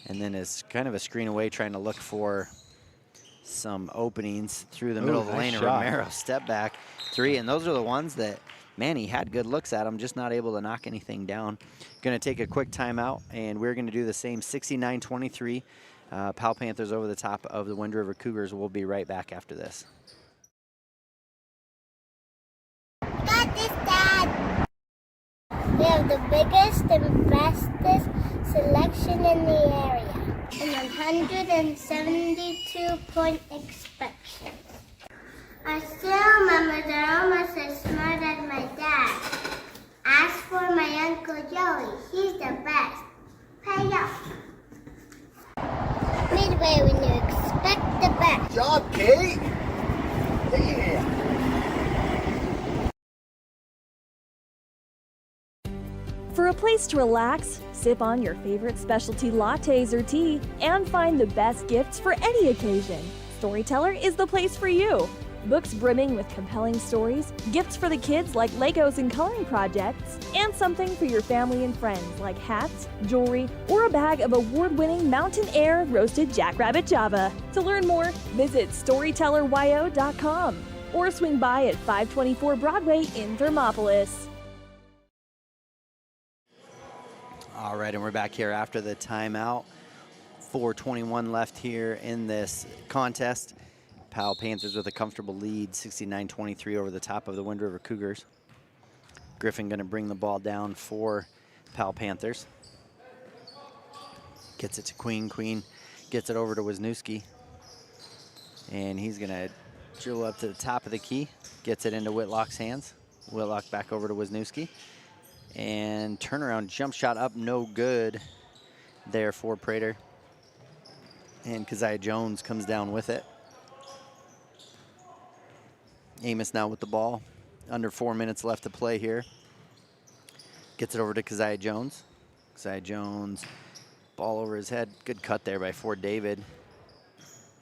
And then is kind of a screen away, trying to look for some openings through the middle of the lane. And Romero step back 3. And those are the ones that, man, he had good looks at them, just not able to knock anything down. Going to take a quick timeout, and we're going to do the same. 69-23. Powell Panthers over the top of the Wind River Cougars. We'll be right back after this. Got this, Dad. We have the biggest and bestest selection in the area. And 172-point inspection. I still remember they're almost as smart as my dad. Ask for my Uncle Joey. He's the best. Pay up. Midway when you expect the best. Good job, Kate. Yeah. For a place to relax, sip on your favorite specialty lattes or tea, and find the best gifts for any occasion, Storyteller is the place for you. Books brimming with compelling stories, gifts for the kids like Legos and coloring projects, and something for your family and friends like hats, jewelry, or a bag of award-winning Mountain Air roasted Jackrabbit Java. To learn more, visit StorytellerYO.com or swing by at 524 Broadway in Thermopolis. All right, and we're back here after the timeout. 4:21 left here in this contest. Powell Panthers with a comfortable lead, 69-23 over the top of the Wind River Cougars. Griffin going to bring the ball down for Powell Panthers. Gets it to Queen. Queen gets it over to Wisniewski. And he's going to dribble up to the top of the key. Gets it into Whitlock's hands. Whitlock back over to Wisniewski. And turnaround jump shot up, no good there for Prater. And Keziah Jones comes down with it. Amos now with the ball. Under 4 minutes left to play here. Gets it over to Keziah Jones. Keziah Jones, ball over his head. Good cut there by Ford David.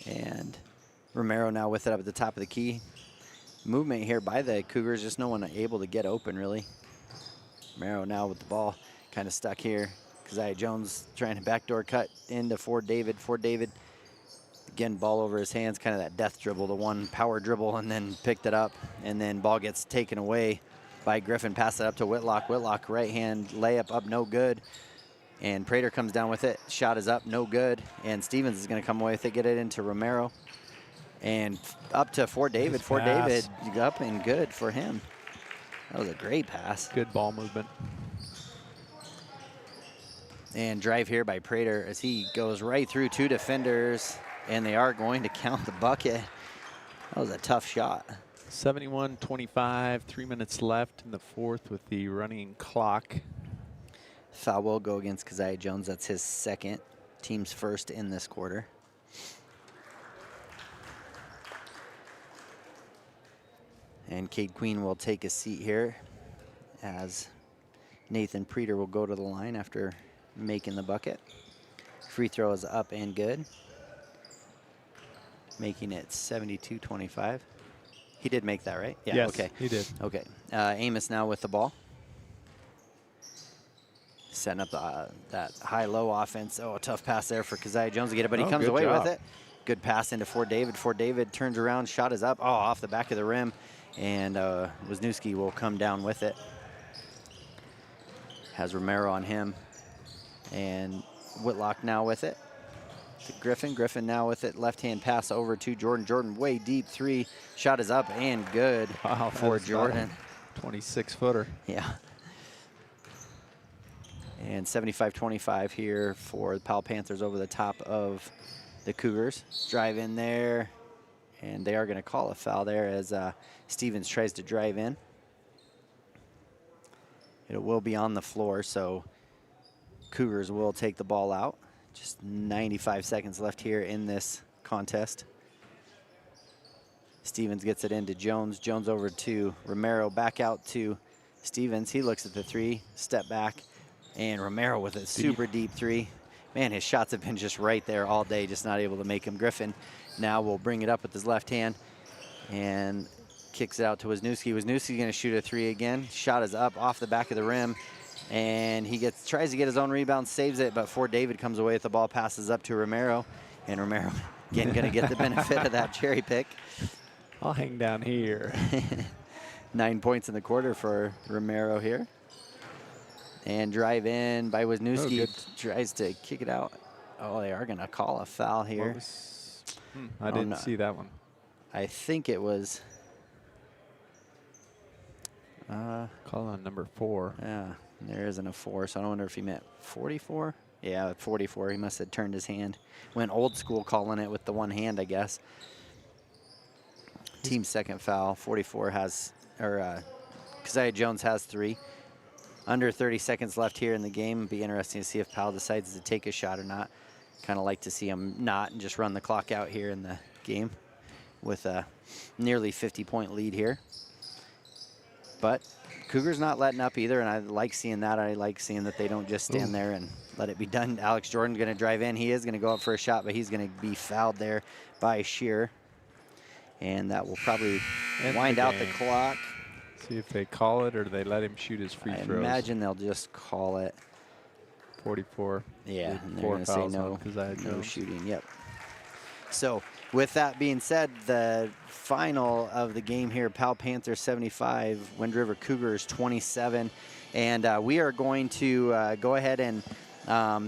And Romero now with it up at the top of the key. Movement here by the Cougars, just no one able to get open really. Romero now with the ball, kind of stuck here. Keziah Jones trying to backdoor cut into Ford David. Ford David, again, ball over his hands, kind of that death dribble, the one power dribble, and then picked it up. And then ball gets taken away by Griffin. Pass it up to Whitlock. Whitlock right hand layup up, no good. And Prater comes down with it. Shot is up, no good. And Stevens is going to come away with it, get it into Romero. And up to Ford David. Nice Ford pass. David up and good for him. That was a great pass. Good ball movement. And drive here by Prater as he goes right through 2 defenders, and they are going to count the bucket. That was a tough shot. 71-25, 3 minutes left in the fourth with the running clock. Foul will go against Keziah Jones. That's his second, team's first in this quarter. And Cade Queen will take a seat here as Nathan Prater will go to the line after making the bucket. Free throw is up and good, making it 72-25. He did make that, right? Yeah, yes, okay. He did. Okay. Amos now with the ball. Setting up that high-low offense. Oh, a tough pass there for Keziah Jones to get it, but he comes away with it. Good pass into Ford David. Ford David turns around, shot is up. Oh, off the back of the rim. And Wisniewski will come down with it. Has Romero on him. And Whitlock now with it. To Griffin. Griffin now with it. Left-hand pass over to Jordan. Jordan way deep 3. Shot is up and good for Jordan. 26-footer. Yeah. And 75-25 here for the Powell Panthers over the top of the Cougars. Drive in there. And they are going to call a foul there as Stevens tries to drive in. It will be on the floor, so Cougars will take the ball out. Just 95 seconds left here in this contest. Stevens gets it into Jones. Jones over to Romero. Back out to Stevens. He looks at the 3, step back, and Romero with a super deep 3. man, his shots have been just right there all day, just not able to make him. Griffin now will bring it up with his left hand and kicks it out to Wisniewski. Wisniewski's going to shoot a 3 again. Shot is up off the back of the rim, and he tries to get his own rebound, saves it, but before David comes away with the ball, passes up to Romero, and Romero again going to get the benefit of that cherry pick. I'll hang down here. 9 points in the quarter for Romero here. And drive in by Wisniewski. Tries to kick it out. Oh, they are going to call a foul here. I didn't see that one. I think it was. Call on number 4. Yeah, there isn't a 4, so I wonder if he meant 44. Yeah, 44. He must have turned his hand. Went old school calling it with the one hand, I guess. Team second foul. 44 has, or Keziah Jones has 3. Under 30 seconds left here in the game. Be interesting to see if Powell decides to take a shot or not. Kind of like to see him not and just run the clock out here in the game with a nearly 50-point lead here. But Cougars not letting up either, and I like seeing that. I like seeing that they don't just stand there and let it be done. Alex Jordan's going to drive in. He is going to go up for a shot, but he's going to be fouled there by Shearer. And that will probably wind out the clock. See if they call it or they let him shoot his free throws. I imagine they'll just call it. 44. Yeah, and they're going to say no shooting. Yep. So with that being said, the final of the game here, Powell Panthers 75, Wind River Cougars 27. And we are going to go ahead and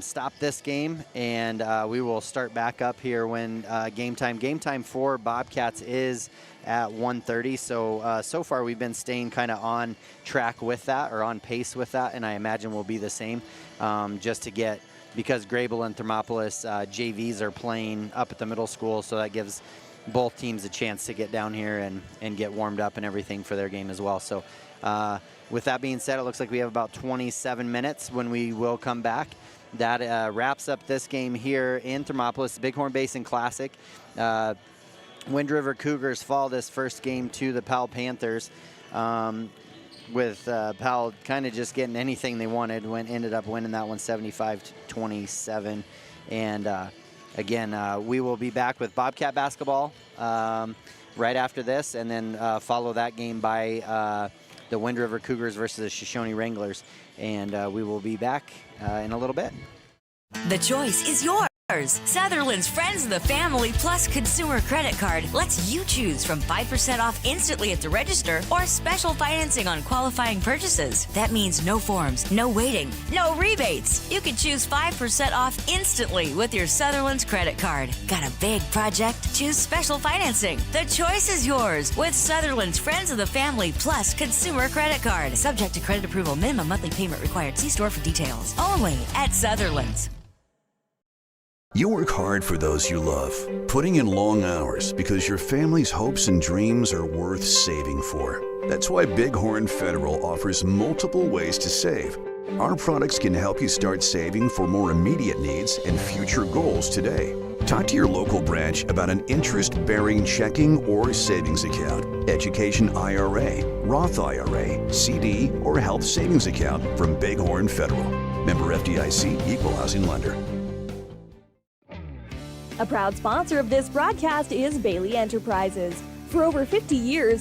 stop this game, and we will start back up here when game time. Game time for Bobcats is at 1:30. So far we've been staying kind of on track with that, or on pace with that, and I imagine we'll be the same just to get, because Grable and Thermopolis JVs are playing up at the middle school, so that gives both teams a chance to get down here and get warmed up and everything for their game as well. So with that being said, it looks like we have about 27 minutes when we will come back. That wraps up this game here in Thermopolis, the Bighorn Basin Classic. Wind River Cougars fall this first game to the Powell Panthers, with Powell kind of just getting anything they wanted, ended up winning that one 75-27. And again, we will be back with Bobcat basketball right after this, and then follow that game by the Wind River Cougars versus the Shoshone Wranglers. And we will be back in a little bit. The choice is yours. Sutherland's Friends of the Family Plus Consumer Credit Card lets you choose from 5% off instantly at the register or special financing on qualifying purchases. That means no forms, no waiting, no rebates. You can choose 5% off instantly with your Sutherland's credit card. Got a big project? Choose special financing. The choice is yours with Sutherland's Friends of the Family Plus Consumer Credit Card. Subject to credit approval. Minimum monthly payment required. See store for details. Only at Sutherland's. You work hard for those you love, putting in long hours because your family's hopes and dreams are worth saving for. That's why Bighorn Federal offers multiple ways to save. Our products can help you start saving for more immediate needs and future goals today. Talk to your local branch about an interest-bearing checking or savings account, education IRA, Roth IRA, CD, or health savings account from Bighorn Federal. Member FDIC, Equal Housing Lender. A proud sponsor of this broadcast is Bailey Enterprises. For over 50 years,